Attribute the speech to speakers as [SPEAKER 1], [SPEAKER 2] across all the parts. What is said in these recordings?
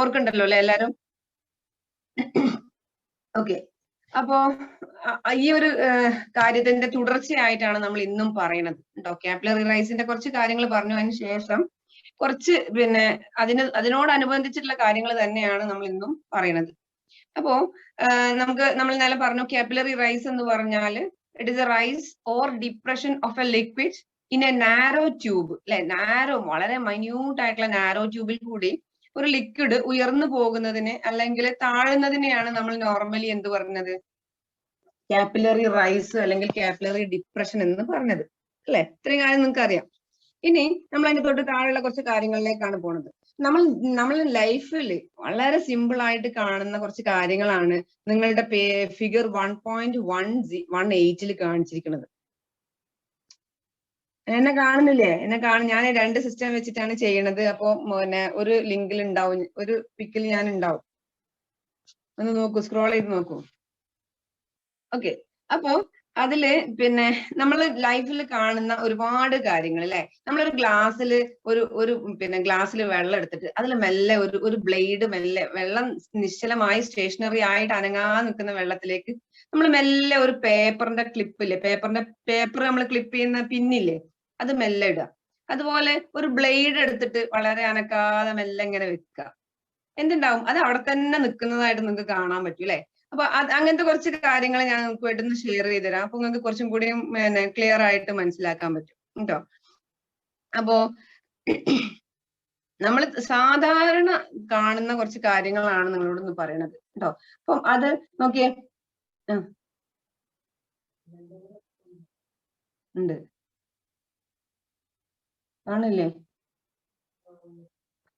[SPEAKER 1] ഓർക്കണ്ടല്ലോ അല്ലെ എല്ലാരും? ഓക്കെ. അപ്പോ ഈ ഒരു കാര്യത്തിന്റെ തുടർച്ചയായിട്ടാണ് നമ്മൾ ഇന്നും പറയുന്നത് കേട്ടോ. കാപ്പിലറി റൈസിന്റെ കുറച്ച് കാര്യങ്ങൾ പറഞ്ഞു. അതിന് ശേഷം കുറച്ച് പിന്നെ അതിനോടനുബന്ധിച്ചിട്ടുള്ള കാര്യങ്ങൾ തന്നെയാണ് നമ്മൾ ഇന്നും പറയുന്നത്. അപ്പോ നമ്മൾ ഇന്നലെ പറഞ്ഞു കാപ്പിലറി റൈസ് എന്ന് പറഞ്ഞാൽ it is a rise or depression of a liquid in a narrow tube അല്ലെ. നാരോ, വളരെ മൈന്യൂട്ട് ആയിട്ടുള്ള നാരോ ട്യൂബിൽ കൂടി ഒരു ലിക്വിഡ് ഉയർന്നു പോകുന്നതിനെ അല്ലെങ്കിൽ താഴുന്നതിനെയാണ് നമ്മൾ നോർമലി എന്ത് പറഞ്ഞത്? കാപ്പിലറി റൈസ് അല്ലെങ്കിൽ കാപ്പിലറി ഡിപ്രഷൻ എന്ന് പറഞ്ഞത് അല്ലെ. ഇത്രയും കാര്യം നിങ്ങൾക്ക് അറിയാം. ഇനി നമ്മൾ അതിന്റെ തൊട്ട് താഴെയുള്ള കുറച്ച് കാര്യങ്ങളിലേക്കാണ് പോണത്. നമ്മൾ ലൈഫിൽ വളരെ സിമ്പിൾ ആയിട്ട് കാണുന്ന കുറച്ച് കാര്യങ്ങളാണ് നിങ്ങളുടെ ഫിഗർ 1.118 കാണിച്ചിരിക്കുന്നത്. എന്നെ കാണുന്നില്ലേ? ഞാൻ 2 സിസ്റ്റം വെച്ചിട്ടാണ് ചെയ്യണത്. അപ്പൊ പിന്നെ ഒരു ലിങ്കിൽ ഉണ്ടാവും, ഒരു പിക്കിൽ ഞാൻ ഉണ്ടാവും. ഒന്ന് നോക്കൂ, സ്ക്രോൾ ചെയ്ത് നോക്കൂ. ഓക്കെ. അപ്പോ അതില് പിന്നെ നമ്മൾ ലൈഫിൽ കാണുന്ന ഒരുപാട് കാര്യങ്ങൾ അല്ലെ. നമ്മളൊരു ഗ്ലാസ്സിൽ ഒരു പിന്നെ ഗ്ലാസ്സിൽ വെള്ളം എടുത്തിട്ട് അതിൽ മെല്ലെ ഒരു ബ്ലേഡ് മെല്ലെ വെള്ളം നിശ്ചലമായി സ്റ്റേഷനറി ആയിട്ട് അനങ്ങാതെ നിൽക്കുന്ന വെള്ളത്തിലേക്ക് നമ്മൾ മെല്ലെ ഒരു പേപ്പറിന്റെ ക്ലിപ്പില്ലേ, പേപ്പർ നമ്മൾ ക്ലിപ്പ് ചെയ്യുന്ന പിന്നില്ലേ, അത് മെല്ലെ ഇടുക. അതുപോലെ ഒരു ബ്ലേഡ് എടുത്തിട്ട് വളരെ അനക്കാതെ മെല്ലെ ഇങ്ങനെ വെക്കുക. എന്തുണ്ടാവും? അത് അവിടെ തന്നെ നിൽക്കുന്നതായിട്ട് നിങ്ങൾക്ക് കാണാൻ പറ്റും അല്ലെ. അപ്പൊ അങ്ങനത്തെ കുറച്ച് കാര്യങ്ങൾ ഞാൻ നിങ്ങൾക്ക് പെട്ടെന്ന് ഷെയർ ചെയ്ത് തരാം. അപ്പൊ നിങ്ങൾക്ക് കുറച്ചും കൂടി ക്ലിയർ ആയിട്ട് മനസ്സിലാക്കാൻ പറ്റും കേട്ടോ. അപ്പോ നമ്മൾ സാധാരണ കാണുന്ന കുറച്ച് കാര്യങ്ങളാണ് നിങ്ങളോടൊന്ന് പറയണത് കേട്ടോ. അപ്പം അത് നോക്കിയേ. ഉണ്ട് ആണില്ലേ?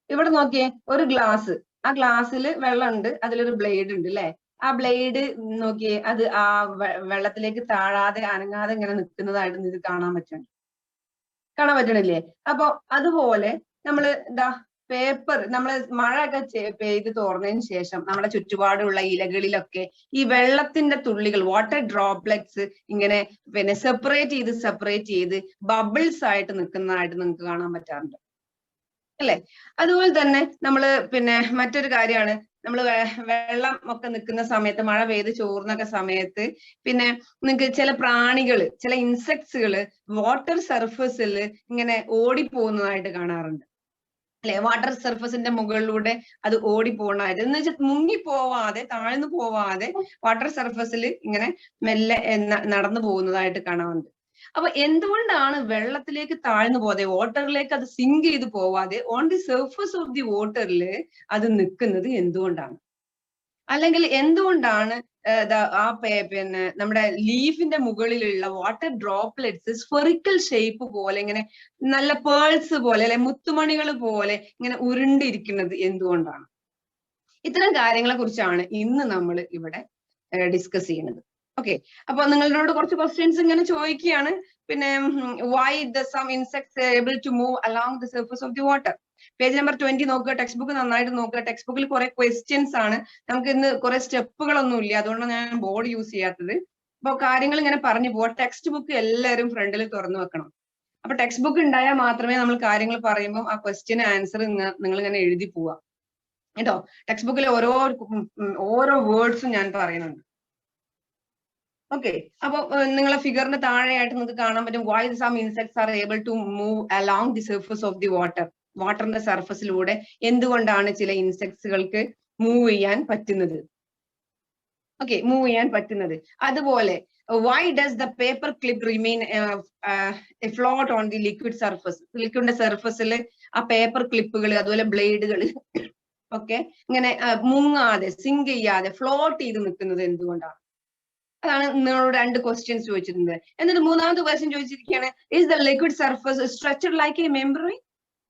[SPEAKER 1] ഇവിടെ നോക്കിയേ, ഒരു ഗ്ലാസ്, ആ ഗ്ലാസ്സിൽ വെള്ളം ഉണ്ട്, അതിലൊരു ബ്ലേഡ് ഉണ്ട് അല്ലെ. ആ ബ്ലേഡ് നോക്കിയേ, അത് ആ വെള്ളത്തിലേക്ക് താഴാതെ അനങ്ങാതെ ഇങ്ങനെ നിൽക്കുന്നതായിട്ട് നിങ്ങൾക്ക് കാണാൻ പറ്റണില്ലേ? അപ്പൊ അതുപോലെ നമ്മള് പേപ്പർ, നമ്മള് മഴയൊക്കെ പെയ്ത് തോർന്നതിന് ശേഷം നമ്മുടെ ചുറ്റുപാടുള്ള ഇലകളിലൊക്കെ ഈ വെള്ളത്തിന്റെ തുള്ളികൾ, വാട്ടർ ഡ്രോപ്ലെറ്റ്സ് ഇങ്ങനെ പിന്നെ സെപ്പറേറ്റ് ചെയ്ത് ബബിൾസ് ആയിട്ട് നിൽക്കുന്നതായിട്ട് നിങ്ങൾക്ക് കാണാൻ പറ്റാറുണ്ട് അല്ലെ. അതുപോലെ തന്നെ നമ്മള് പിന്നെ മറ്റൊരു കാര്യമാണ്, നമ്മൾ വെള്ളം ഒക്കെ നിൽക്കുന്ന സമയത്ത്, മഴ പെയ്ത് ചോർന്നൊക്കെ സമയത്ത് പിന്നെ നിങ്ങൾക്ക് ചില പ്രാണികള്, ചില ഇൻസെക്ട്സുകള് വാട്ടർ സർഫസിൽ ഇങ്ങനെ ഓടിപ്പോകുന്നതായിട്ട് കാണാറുണ്ട് അല്ലെ. വാട്ടർ സർഫസിന്റെ മുകളിലൂടെ അത് ഓടിപ്പോകുന്നതായിട്ട്, എന്ന് വെച്ചാൽ മുങ്ങിപ്പോവാതെ, താഴ്ന്നു പോവാതെ വാട്ടർ സർഫസിൽ ഇങ്ങനെ മെല്ലെ നടന്നു പോകുന്നതായിട്ട് കാണാറുണ്ട്. അപ്പൊ എന്തുകൊണ്ടാണ് വെള്ളത്തിലേക്ക് താഴ്ന്നു പോവാതെ, വാട്ടറിലേക്ക് അത് സിങ്ക് ചെയ്ത് പോവാതെ on the surface of the വാട്ടറിൽ അത് നിൽക്കുന്നത് എന്തുകൊണ്ടാണ്? അല്ലെങ്കിൽ എന്തുകൊണ്ടാണ് ആ പിന്നെ നമ്മുടെ ലീഫിന്റെ മുകളിലുള്ള വാട്ടർ ഡ്രോപ്ലെറ്റ്സ് സ്ഫെറിക്കൽ ഷേപ്പ് പോലെ ഇങ്ങനെ നല്ല പേൾസ് പോലെ അല്ലെ, മുത്തുമണികൾ പോലെ ഇങ്ങനെ ഉരുണ്ടിരിക്കുന്നത് എന്തുകൊണ്ടാണ്? ഇത്തരം കാര്യങ്ങളെ കുറിച്ചാണ് ഇന്ന് നമ്മൾ ഇവിടെ ഡിസ്കസ് ചെയ്യുന്നത്. ഓക്കെ. അപ്പൊ നിങ്ങളോട് കുറച്ച് ക്വസ്റ്റ്യൻസ് ഇങ്ങനെ ചോദിക്കുകയാണ്. പിന്നെ why the some insects able to move along the surface of the water. Page number 20 നോക്കുക, ടെക്സ്റ്റ് ബുക്ക് നന്നായിട്ട് നോക്കുക. ടെക്സ്റ്റ് ബുക്കിൽ കുറെ ക്വസ്റ്റ്യൻസ് ആണ്, നമുക്ക് ഇന്ന് കുറെ സ്റ്റെപ്പുകളൊന്നും ഇല്ല, അതുകൊണ്ടാണ് ഞാൻ ബോർഡ് യൂസ് ചെയ്യാത്തത്. അപ്പൊ കാര്യങ്ങൾ ഇങ്ങനെ പറഞ്ഞു പോവാം. ടെക്സ്റ്റ് ബുക്ക് എല്ലാവരും ഫ്രണ്ടിൽ തുറന്നു വെക്കണം. അപ്പൊ ടെക്സ്റ്റ് ബുക്ക് ഉണ്ടായാൽ മാത്രമേ നമ്മൾ കാര്യങ്ങൾ പറയുമ്പോൾ ആ ക്വസ്റ്റ്യൻ ആൻസർ നിങ്ങൾ ഇങ്ങനെ എഴുതി പോവാ കേട്ടോ. ടെക്സ്റ്റ് ബുക്കിൽ ഓരോ വേർഡ്സും ഞാൻ പറയുന്നുണ്ട്. ഓക്കെ. അപ്പൊ നിങ്ങളെ ഫിഗറിന് താഴെയായിട്ട് നിങ്ങൾക്ക് കാണാൻ പറ്റും, why some insects are able to move along the surface of the water. വാട്ടറിന്റെ സർഫസിലൂടെ എന്തുകൊണ്ടാണ് ചില ഇൻസെക്ട്സുകൾക്ക് മൂവ് ചെയ്യാൻ പറ്റുന്നത്? ഓക്കെ, മൂവ് ചെയ്യാൻ പറ്റുന്നത്. അതുപോലെ why does the paper clip remain afloat on the liquid surface? ലിക്വിഡിന്റെ സർഫസിൽ ആ പേപ്പർ ക്ലിപ്പുകൾ, അതുപോലെ ബ്ലേഡുകൾ ഒക്കെ ഇങ്ങനെ മുങ്ങാതെ, സിങ്ക് ചെയ്യാതെ ഫ്ലോട്ട് ചെയ്ത് നിൽക്കുന്നത് എന്തുകൊണ്ടാണ്? അതാണ് നിങ്ങളോട് 2 ക്വസ്റ്റ്യൻസ് ചോദിച്ചിട്ടുണ്ട്. എന്നിട്ട് മൂന്നാമത്തെ question ചോദിച്ചിരിക്കുകയാണ്, is the liquid surface stretched like a membrane?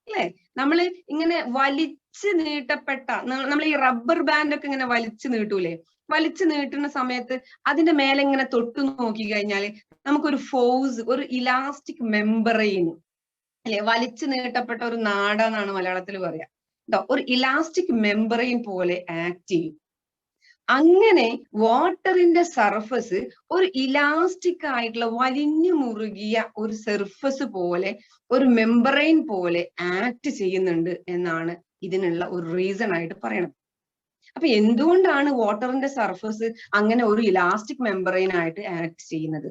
[SPEAKER 1] അല്ലെ, നമ്മള് ഇങ്ങനെ വലിച്ചു നീട്ടപ്പെട്ട, നമ്മൾ ഈ റബ്ബർ ബാൻഡ് ഒക്കെ ഇങ്ങനെ വലിച്ചു നീട്ടൂലേ, വലിച്ചു നീട്ടുന്ന സമയത്ത് അതിന്റെ മേലെ ഇങ്ങനെ തൊട്ടു നോക്കി കഴിഞ്ഞാൽ നമുക്കൊരു ഫോഴ്സ്, ഒരു ഇലാസ്റ്റിക് മെമ്പറൈൻ അല്ലെ, വലിച്ചു നീട്ടപ്പെട്ട ഒരു നാട എന്നാണ് മലയാളത്തിൽ പറയാ കേട്ടോ, ഒരു ഇലാസ്റ്റിക് മെമ്പറൈൻ പോലെ ആക്ട് ചെയ്യും. അങ്ങനെ വാട്ടറിന്റെ സർഫസ് ഒരു ഇലാസ്റ്റിക് ആയിട്ടുള്ള വലിഞ്ഞു മുറുകിയ ഒരു സർഫസ് പോലെ, ഒരു മെമ്പറൈൻ പോലെ ആക്ട് ചെയ്യുന്നുണ്ട് എന്നാണ് ഇതിനുള്ള ഒരു റീസൺ ആയിട്ട് പറയണം. അപ്പൊ എന്തുകൊണ്ടാണ് വാട്ടറിന്റെ സർഫസ് അങ്ങനെ ഒരു ഇലാസ്റ്റിക് മെമ്പറൈൻ ആയിട്ട് ആക്ട് ചെയ്യുന്നത്?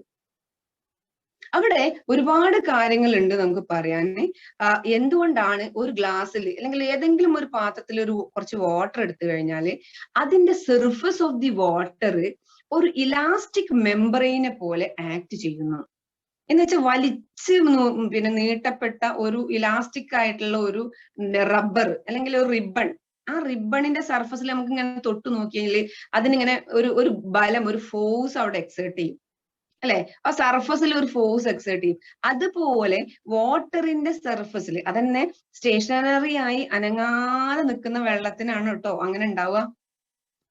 [SPEAKER 1] അവിടെ ഒരുപാട് കാര്യങ്ങളുണ്ട് നമുക്ക് പറയാൻ. എന്തുകൊണ്ടാണ് ഒരു ഗ്ലാസ്സിൽ അല്ലെങ്കിൽ ഏതെങ്കിലും ഒരു പാത്രത്തിൽ കുറച്ച് വാട്ടർ എടുത്തു കഴിഞ്ഞാൽ അതിന്റെ സർഫസ് ഓഫ് ദി വാട്ടർ ഒരു ഇലാസ്റ്റിക് മെമ്പറൈനെ പോലെ ആക്ട് ചെയ്യുന്നു എന്ന് വെച്ചാൽ വലിച്ച് പിന്നെ നീട്ടപ്പെട്ട ഒരു ഇലാസ്റ്റിക് ആയിട്ടുള്ള ഒരു റബ്ബർ അല്ലെങ്കിൽ ഒരു റിബൺ, ആ റിബണിന്റെ സർഫസിൽ നമുക്ക് ഇങ്ങനെ തൊട്ട് നോക്കിയാൽ അതിനിങ്ങനെ ഒരു ബലം, ഒരു ഫോഴ്സ് അവിടെ എക്സേർട്ട് ചെയ്യും അല്ലെ? ആ സർഫസിൽ ഒരു ഫോഴ്സ് എക്സേർട്ട് ചെയ്യും. അതുപോലെ വാട്ടറിന്റെ സർഫസിൽ അതന്നെ സ്റ്റേഷനറി ആയി അനങ്ങാതെ നിൽക്കുന്ന വെള്ളത്തിനാണ് കേട്ടോ അങ്ങനെ ഉണ്ടാവുക.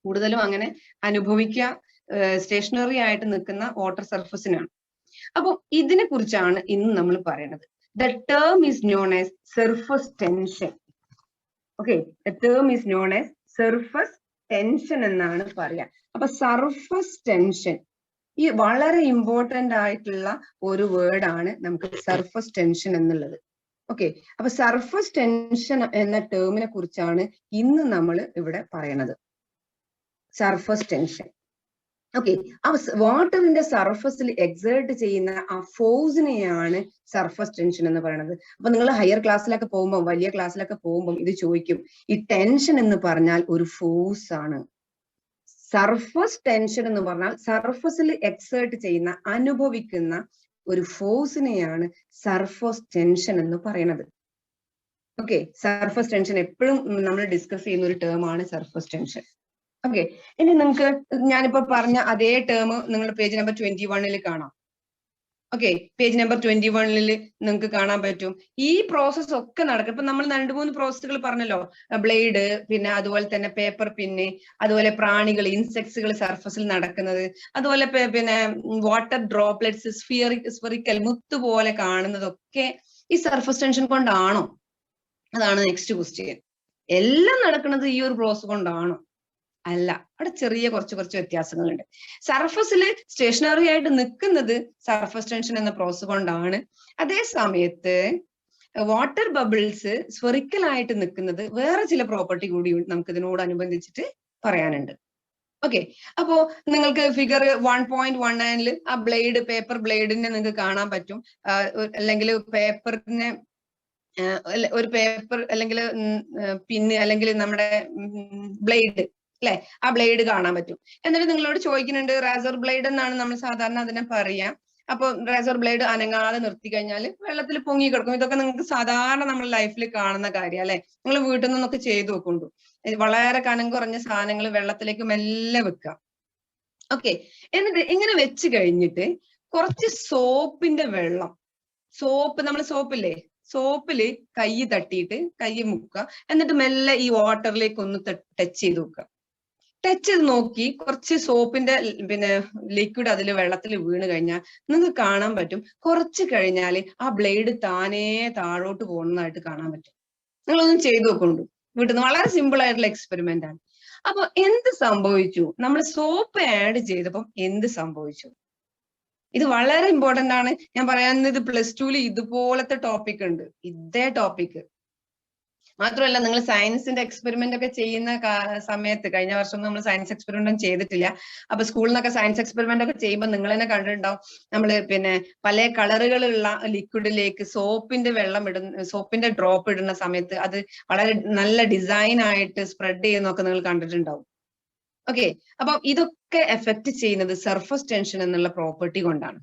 [SPEAKER 1] കൂടുതലും അങ്ങനെ അനുഭവിക്കുക സ്റ്റേഷനറി ആയിട്ട് നിൽക്കുന്ന വാട്ടർ സർഫസിനാണ്. അപ്പൊ ഇതിനെ കുറിച്ചാണ് ഇന്ന് നമ്മൾ പറയുന്നത്. The term is known as surface tension. Okay, the term is known as surface tension എന്നാണ് പറയാ. അപ്പൊ സർഫസ് ടെൻഷൻ ഈ വളരെ ഇമ്പോർട്ടന്റ് ആയിട്ടുള്ള ഒരു വേർഡാണ് നമുക്ക് സർഫസ് ടെൻഷൻ എന്നുള്ളത്. ഓക്കെ, അപ്പൊ സർഫസ് ടെൻഷൻ എന്ന ടേമിനെ കുറിച്ചാണ് ഇന്ന് നമ്മൾ ഇവിടെ പറയണത്. Surface tension. ഓക്കെ, ആ വാട്ടറിന്റെ സർഫസിൽ എക്സേർട്ട് ചെയ്യുന്ന ആ ഫോഴ്സിനെയാണ് സർഫസ് ടെൻഷൻ എന്ന് പറയുന്നത്. അപ്പൊ നിങ്ങൾ ഹയർ ക്ലാസ്സിലൊക്കെ പോകുമ്പോൾ, വലിയ ക്ലാസ്സിലൊക്കെ പോകുമ്പോൾ ഇത് ചോദിക്കും, ഈ ടെൻഷൻ എന്ന് പറഞ്ഞാൽ ഒരു ഫോഴ്സ് ആണ്. സർഫസ് ടെൻഷൻ എന്ന് പറഞ്ഞാൽ സർഫസിൽ എക്സേർട്ട് ചെയ്യുന്ന, അനുഭവിക്കുന്ന ഒരു ഫോഴ്സിനെയാണ് സർഫസ് ടെൻഷൻ എന്ന് പറയുന്നത്. ഓക്കെ, സർഫസ് ടെൻഷൻ എപ്പോഴും നമ്മൾ ഡിസ്കസ് ചെയ്യുന്ന ഒരു ടേം ആണ് സർഫസ് ടെൻഷൻ. ഓക്കെ, ഇനി നിങ്ങൾക്ക് ഞാനിപ്പോ പറഞ്ഞ അതേ ടേം നിങ്ങൾ പേജ് നമ്പർ 21 കാണാം. ഓക്കെ, പേജ് നമ്പർ 21 നിങ്ങൾക്ക് കാണാൻ പറ്റും. ഈ പ്രോസസ് ഒക്കെ നടക്കും. ഇപ്പൊ നമ്മൾ 2-3 പ്രോസസ്സുകൾ പറഞ്ഞല്ലോ, ബ്ലേഡ്, പിന്നെ അതുപോലെ തന്നെ പേപ്പർ പിന്ന്, അതുപോലെ പ്രാണികൾ, ഇൻസെക്ട്സുകൾ സർഫസിൽ നടക്കുന്നത്, അതുപോലെ പിന്നെ വാട്ടർ ഡ്രോപ്ലെറ്റ്സ് സ്ഫെറിക്കൽ മുത്ത് പോലെ കാണുന്നതൊക്കെ ഈ സർഫസ് ടെൻഷൻ കൊണ്ടാണോ? അതാണ് നെക്സ്റ്റ് ക്വസ്റ്റ്യൻ. എല്ലാം നടക്കുന്നത് ഈ ഒരു പ്രോസസ് കൊണ്ടാണോ? അല്ല, അവിടെ ചെറിയ കുറച്ച് വ്യത്യാസങ്ങളുണ്ട്. സർഫസിൽ സ്റ്റേഷനറി ആയിട്ട് നിൽക്കുന്നത് സർഫസ് ടെൻഷൻ എന്ന പ്രോസസ് കൊണ്ടാണ്. അതേ സമയത്ത് വാട്ടർ ബബിൾസ് സ്ഫെറിക്കൽ ആയിട്ട് നിൽക്കുന്നത് വേറെ ചില പ്രോപ്പർട്ടി കൂടി നമുക്ക് ഇതിനോടനുബന്ധിച്ചിട്ട് പറയാനുണ്ട്. ഓക്കെ, അപ്പോ നിങ്ങൾക്ക് ഫിഗർ 1.19 ആ ബ്ലേഡ്, പേപ്പർ ബ്ലേഡിനെ നിങ്ങൾക്ക് കാണാൻ പറ്റും. അല്ലെങ്കിൽ പേപ്പറിനെ ഒരു പേപ്പർ അല്ലെങ്കിൽ പിന്ന് അല്ലെങ്കിൽ നമ്മുടെ ബ്ലേഡ് അല്ലെ, ആ ബ്ലേഡ് കാണാൻ പറ്റും. എന്നിട്ട് നിങ്ങളോട് ചോദിക്കുന്നുണ്ട്, റേസർ ബ്ലേഡ് എന്നാണ് നമ്മൾ സാധാരണ അതിനെ പറയാം. അപ്പൊ റേസർ ബ്ലേഡ് അനങ്ങാതെ നിർത്തി കഴിഞ്ഞാൽ വെള്ളത്തിൽ പൊങ്ങി കിടക്കും. ഇതൊക്കെ നിങ്ങൾക്ക് സാധാരണ നമ്മൾ ലൈഫിൽ കാണുന്ന കാര്യം അല്ലെ? നിങ്ങൾ വീട്ടിൽ നിന്നൊക്കെ ചെയ്തു നോക്കുന്നുണ്ടോ? വളരെ കനം കുറഞ്ഞ സാധനങ്ങൾ വെള്ളത്തിലേക്ക് മെല്ലെ വെക്കുക. ഓക്കെ, എന്നിട്ട് ഇങ്ങനെ വെച്ച് കഴിഞ്ഞിട്ട് കുറച്ച് സോപ്പിന്റെ വെള്ളം, നമ്മൾ സോപ്പില്ലേ, സോപ്പില് കൈ തട്ടിയിട്ട് കൈ മുക്കുക, എന്നിട്ട് മെല്ലെ ഈ വാട്ടറിലേക്ക് ഒന്ന് ടച്ച് ചെയ്ത് നോക്കുക. ടച്ച് ചെയ്ത് നോക്കി കുറച്ച് സോപ്പിന്റെ പിന്നെ ലിക്വിഡ് അതിൽ വെള്ളത്തിൽ വീണ് കഴിഞ്ഞാൽ നിങ്ങൾക്ക് കാണാൻ പറ്റും, കുറച്ച് കഴിഞ്ഞാൽ ആ ബ്ലേഡ് താനേ താഴോട്ട് പോകുന്നതായിട്ട് കാണാൻ പറ്റും. നിങ്ങളൊന്നും ചെയ്തു നോക്കുന്നുണ്ട് വീട്ടിൽ നിന്ന്. വളരെ സിമ്പിൾ ആയിട്ടുള്ള എക്സ്പെരിമെന്റ് ആണ്. അപ്പൊ എന്ത് സംഭവിച്ചു? നമ്മൾ സോപ്പ് ആഡ് ചെയ്തപ്പം എന്ത് സംഭവിച്ചു? ഇത് വളരെ ഇമ്പോർട്ടന്റ് ആണ്. ഞാൻ പറയുന്നത് +2 ഇതുപോലത്തെ ടോപ്പിക് ഉണ്ട്, ഇതേ ടോപ്പിക് മാത്രമല്ല. നിങ്ങൾ സയൻസിന്റെ എക്സ്പെരിമെന്റ് ഒക്കെ ചെയ്യുന്ന സമയത്ത്, കഴിഞ്ഞ വർഷം നമ്മൾ സയൻസ് എക്സ്പെരിമെന്റ് ഒന്നും ചെയ്തിട്ടില്ല. അപ്പൊ സ്കൂളിൽ നിന്നൊക്കെ സയൻസ് എക്സ്പെരിമെന്റ് ഒക്കെ ചെയ്യുമ്പോൾ നിങ്ങൾ തന്നെ കണ്ടിട്ടുണ്ടാവും, നമ്മള് പിന്നെ പല കളറുകളുള്ള ലിക്വിഡിലേക്ക് സോപ്പിന്റെ ഡ്രോപ്പ് ഇടുന്ന സമയത്ത് അത് വളരെ നല്ല ഡിസൈൻ ആയിട്ട് സ്പ്രെഡ് ചെയ്യുന്നൊക്കെ നിങ്ങൾ കണ്ടിട്ടുണ്ടാവും. ഓക്കെ, അപ്പൊ ഇതൊക്കെ എഫക്ട് ചെയ്യുന്നത് സർഫസ് ടെൻഷൻ എന്നുള്ള പ്രോപ്പർട്ടി കൊണ്ടാണ്.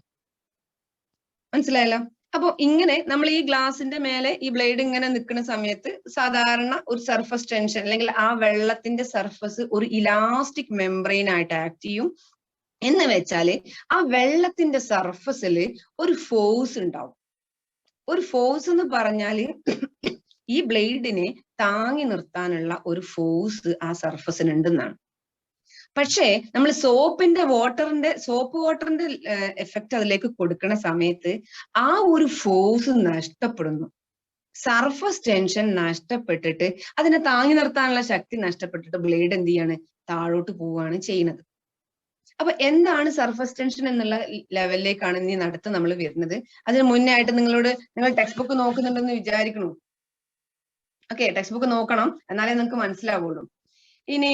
[SPEAKER 1] മനസ്സിലായല്ലോ? അപ്പൊ ഇങ്ങനെ നമ്മൾ ഈ ഗ്ലാസിന്റെ മേലെ ഈ ബ്ലേഡ് ഇങ്ങനെ നിൽക്കുന്ന സമയത്ത് സാധാരണ ഒരു സർഫസ് ടെൻഷൻ അല്ലെങ്കിൽ ആ വെള്ളത്തിന്റെ സർഫസ് ഒരു ഇലാസ്റ്റിക് മെംബ്രെയിൻ ആയിട്ട് ആക്ട് ചെയ്യും. എന്ന് വെച്ചാല് ആ വെള്ളത്തിന്റെ സർഫസിൽ ഒരു ഫോഴ്സ് ഉണ്ടാവും. ഒരു ഫോഴ്സ് എന്ന് പറഞ്ഞാല് ഈ ബ്ലേഡിനെ താങ്ങി നിർത്താനുള്ള ഒരു ഫോഴ്സ് ആ സർഫസിന് ഉണ്ടെന്നാണ്. പക്ഷേ നമ്മൾ സോപ്പ് വാട്ടറിന്റെ എഫക്റ്റ് അതിലേക്ക് കൊടുക്കുന്ന സമയത്ത് ആ ഒരു ഫോഴ്സ് നഷ്ടപ്പെടുന്നു. സർഫസ് ടെൻഷൻ നഷ്ടപ്പെട്ടിട്ട് അതിനെ താങ്ങി നിർത്താനുള്ള ശക്തി നഷ്ടപ്പെട്ടിട്ട് ബ്ലേഡ് എന്ത് ചെയ്യാണ്? താഴോട്ട് പോവുകയാണ് ചെയ്യുന്നത്. അപ്പൊ എന്താണ് സർഫസ് ടെൻഷൻ എന്നുള്ള ലെവലിലേക്കാണ് ഇനി അടുത്ത് നമ്മൾ വരുന്നത്. അതിന് മുന്നേ ആയിട്ട് നിങ്ങൾ ടെക്സ്റ്റ് ബുക്ക് നോക്കുന്നുണ്ടെന്ന് വിചാരിക്കണു. ഓക്കെ, ടെക്സ്റ്റ് ബുക്ക് നോക്കണം, എന്നാലേ നിങ്ങൾക്ക് മനസ്സിലാവുള്ളൂ. ഇനി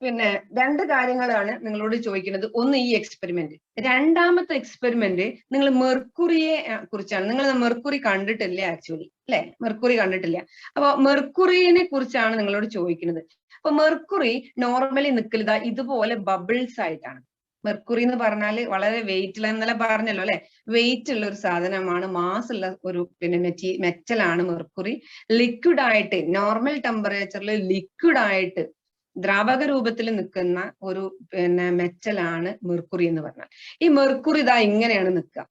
[SPEAKER 1] പിന്നെ രണ്ട് കാര്യങ്ങളാണ് നിങ്ങളോട് ചോദിക്കുന്നത്. ഒന്ന് ഈ എക്സ്പെരിമെന്റ്. രണ്ടാമത്തെ എക്സ്പെരിമെന്റ് നിങ്ങൾ മെർക്കുറിയെ കുറിച്ചാണ്. നിങ്ങൾ മെർക്കുറി കണ്ടിട്ടില്ല ആക്ച്വലി, അല്ലെ? മെർക്കുറി കണ്ടിട്ടില്ല. അപ്പൊ മെർക്കുറിയെ കുറിച്ചാണ് നിങ്ങളോട് ചോദിക്കുന്നത്. അപ്പൊ മെർക്കുറി നോർമലി നിൽക്കലുക ഇതുപോലെ ബബിൾസ് ആയിട്ടാണ്. മെർക്കുറി എന്ന് പറഞ്ഞാൽ വളരെ വെയിറ്റ് ഉള്ള, ഇന്നലെ പറഞ്ഞല്ലോ അല്ലെ, വെയിറ്റ് ഉള്ള ഒരു സാധനമാണ്, മാസ് ഉള്ള ഒരു പിന്നെ മെറ്റലാണ് മെർക്കുറി. ലിക്വിഡ് ആയിട്ട് നോർമൽ ടെമ്പറേച്ചറിൽ ലിക്വിഡ് ആയിട്ട് ദ്രാവക രൂപത്തിൽ നിൽക്കുന്ന ഒരു പിന്നെ മെറ്റലാണ് മെർക്കുറി എന്ന് പറഞ്ഞാൽ. ഈ മെർക്കുറി ഇതാ ഇങ്ങനെയാണ് നിൽക്കുക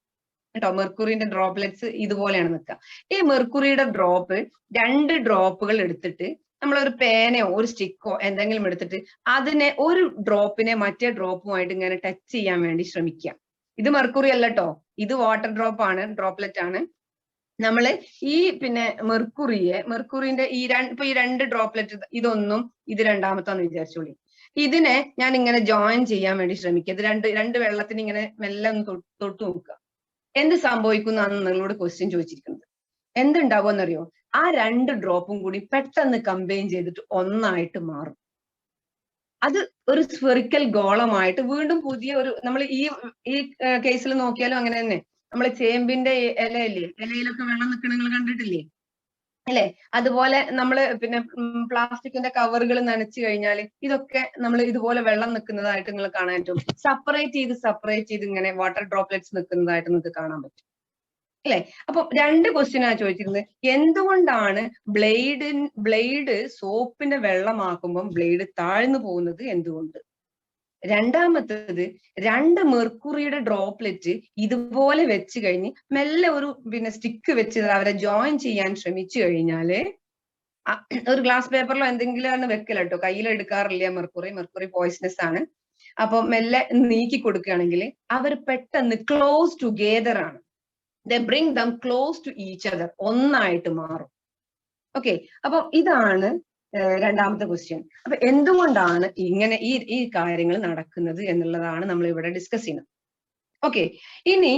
[SPEAKER 1] കേട്ടോ. മെർക്കുറിന്റെ ഡ്രോപ്ലെറ്റ്സ് ഇതുപോലെയാണ് നിൽക്കുക. ഈ മെർക്കുറിയുടെ ഡ്രോപ്പ് 2 ഡ്രോപ്പുകൾ എടുത്തിട്ട് നമ്മളൊരു പേനയോ ഒരു സ്റ്റിക്കോ എന്തെങ്കിലും എടുത്തിട്ട് അതിനെ ഒരു ഡ്രോപ്പിനെ മറ്റേ ഡ്രോപ്പുമായിട്ട് ഇങ്ങനെ ടച്ച് ചെയ്യാൻ വേണ്ടി ശ്രമിക്കുക. ഇത് മെർക്കുറി അല്ല കേട്ടോ, ഇത് വാട്ടർ ഡ്രോപ്പ് ആണ്, ഡ്രോപ്ലെറ്റ് ആണ്. നമ്മള് ഈ പിന്നെ മെർക്കുറിന്റെ ഈ 2 ഡ്രോപ്ലെറ്റ്, ഇതൊന്നും ഇത് രണ്ടാമത്താന്ന് വിചാരിച്ചോളി. ഇതിനെ ഞാൻ ഇങ്ങനെ ജോയിൻ ചെയ്യാൻ വേണ്ടി ശ്രമിക്കുക. ഇത് രണ്ട് വെള്ളത്തിന് ഇങ്ങനെ മെല്ലെ ഒന്ന് തൊട്ട് നോക്കുക. എന്ത് സംഭവിക്കുന്നാണ് നിങ്ങളോട് ക്വസ്റ്റ്യൻ ചോദിച്ചിരിക്കുന്നത്. എന്തുണ്ടാവുമെന്നറിയോ? ആ 2 ഡ്രോപ്പും കൂടി പെട്ടെന്ന് കമ്പൈൻ ചെയ്തിട്ട് ഒന്നായിട്ട് മാറും. അത് ഒരു സ്ഫെറിക്കൽ ഗോളമായിട്ട് വീണ്ടും പുതിയ ഒരു, നമ്മൾ ഈ കേസിൽ നോക്കിയാലും അങ്ങനെ തന്നെ. നമ്മള് ചേമ്പിന്റെ ഇലയില്ലേ, ഇലയിലൊക്കെ വെള്ളം നിൽക്കണ നിങ്ങൾ കണ്ടിട്ടില്ലേ അല്ലെ? അതുപോലെ നമ്മള് പിന്നെ പ്ലാസ്റ്റിക്കിന്റെ കവറുകൾ നനച്ചു കഴിഞ്ഞാൽ ഇതൊക്കെ നമ്മൾ ഇതുപോലെ വെള്ളം നിൽക്കുന്നതായിട്ട് നിങ്ങൾ കാണാൻ പറ്റും. സെപ്പറേറ്റ് ചെയ്ത് ഇങ്ങനെ വാട്ടർ ഡ്രോപ്ലെറ്റ്സ് നിൽക്കുന്നതായിട്ട് നിങ്ങൾക്ക് കാണാൻ പറ്റും അല്ലെ? അപ്പൊ 2 ക്വസ്റ്റ്യനാ ചോദിച്ചിരുന്നത്. എന്തുകൊണ്ടാണ് ബ്ലേഡ് സോപ്പിന്റെ വെള്ളമാക്കുമ്പോൾ ബ്ലേഡ് താഴ്ന്നു പോകുന്നത് എന്തുകൊണ്ട്? രണ്ടാമത്തേത്, 2 മെർക്കുറിയുടെ ഡ്രോപ്ലെറ്റ് ഇതുപോലെ വെച്ച് കഴിഞ്ഞ് മെല്ലെ ഒരു പിന്നെ സ്റ്റിക്ക് വെച്ച് അവരെ ജോയിൻ ചെയ്യാൻ ശ്രമിച്ചു കഴിഞ്ഞാല്, ഒരു ഗ്ലാസ് പേപ്പറിലോ എന്തെങ്കിലും ആണ് വെക്കല കേട്ടോ, കയ്യിലെടുക്കാറില്ല മെർക്കുറി പോയിസണസ് ആണ്. അപ്പൊ മെല്ലെ നീക്കി കൊടുക്കുകയാണെങ്കിൽ അവർ പെട്ടെന്ന് ക്ലോസ് ടുഗെദർ ആണ്. they bring them close to each other, ഒന്നായിട്ട് മാറും. ഓക്കെ, അപ്പൊ ഇതാണ് രണ്ടാമത്തെ ക്വസ്റ്റ്യൻ. അപ്പൊ എന്തുകൊണ്ടാണ് ഇങ്ങനെ ഈ കാര്യങ്ങൾ നടക്കുന്നത് എന്നുള്ളതാണ് നമ്മൾ ഇവിടെ ഡിസ്കസ് ചെയ്യുന്നത്. ഓക്കെ, ഇനി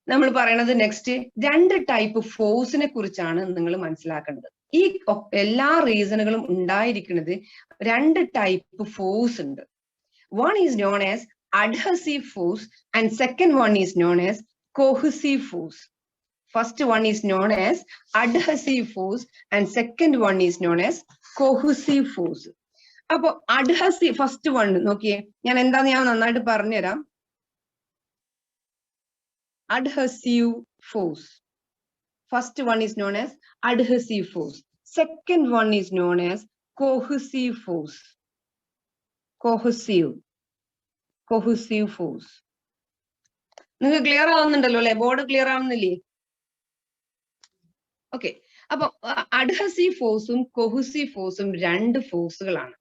[SPEAKER 1] നമ്മൾ പറയണത് നെക്സ്റ്റ് 2 ടൈപ്പ് ഫോഴ്സിനെ കുറിച്ചാണ് നിങ്ങൾ മനസ്സിലാക്കേണ്ടത്. ഈ എല്ലാ റീസണുകളും ഉണ്ടായിരിക്കുന്നത് 2 ടൈപ്പ് ഫോഴ്സ് ഉണ്ട്. One is known as adhesive force and second one is known as cohesive force. First one is known as adhesive force and second one is known as cohesive force. അപ്പൊ adhesive first one നോക്കിയേ, ഞാൻ എന്താന്ന് ഞാൻ നന്നായിട്ട് പറഞ്ഞുതരാം. adhesive force, first one is known as adhesive force, second one is known as cohesive force. cohesive force. നിങ്ങൾക്ക് clear ആവുന്നുണ്ടല്ലോ അല്ലെ? ബോർഡ് ക്ലിയർ ആവുന്നില്ലേ? ഓക്കെ, അപ്പൊ അഡ്ഹസീവ് ഫോഴ്സും കൊഹസീവ് ഫോഴ്സും 2 ഫോഴ്സുകളാണ്.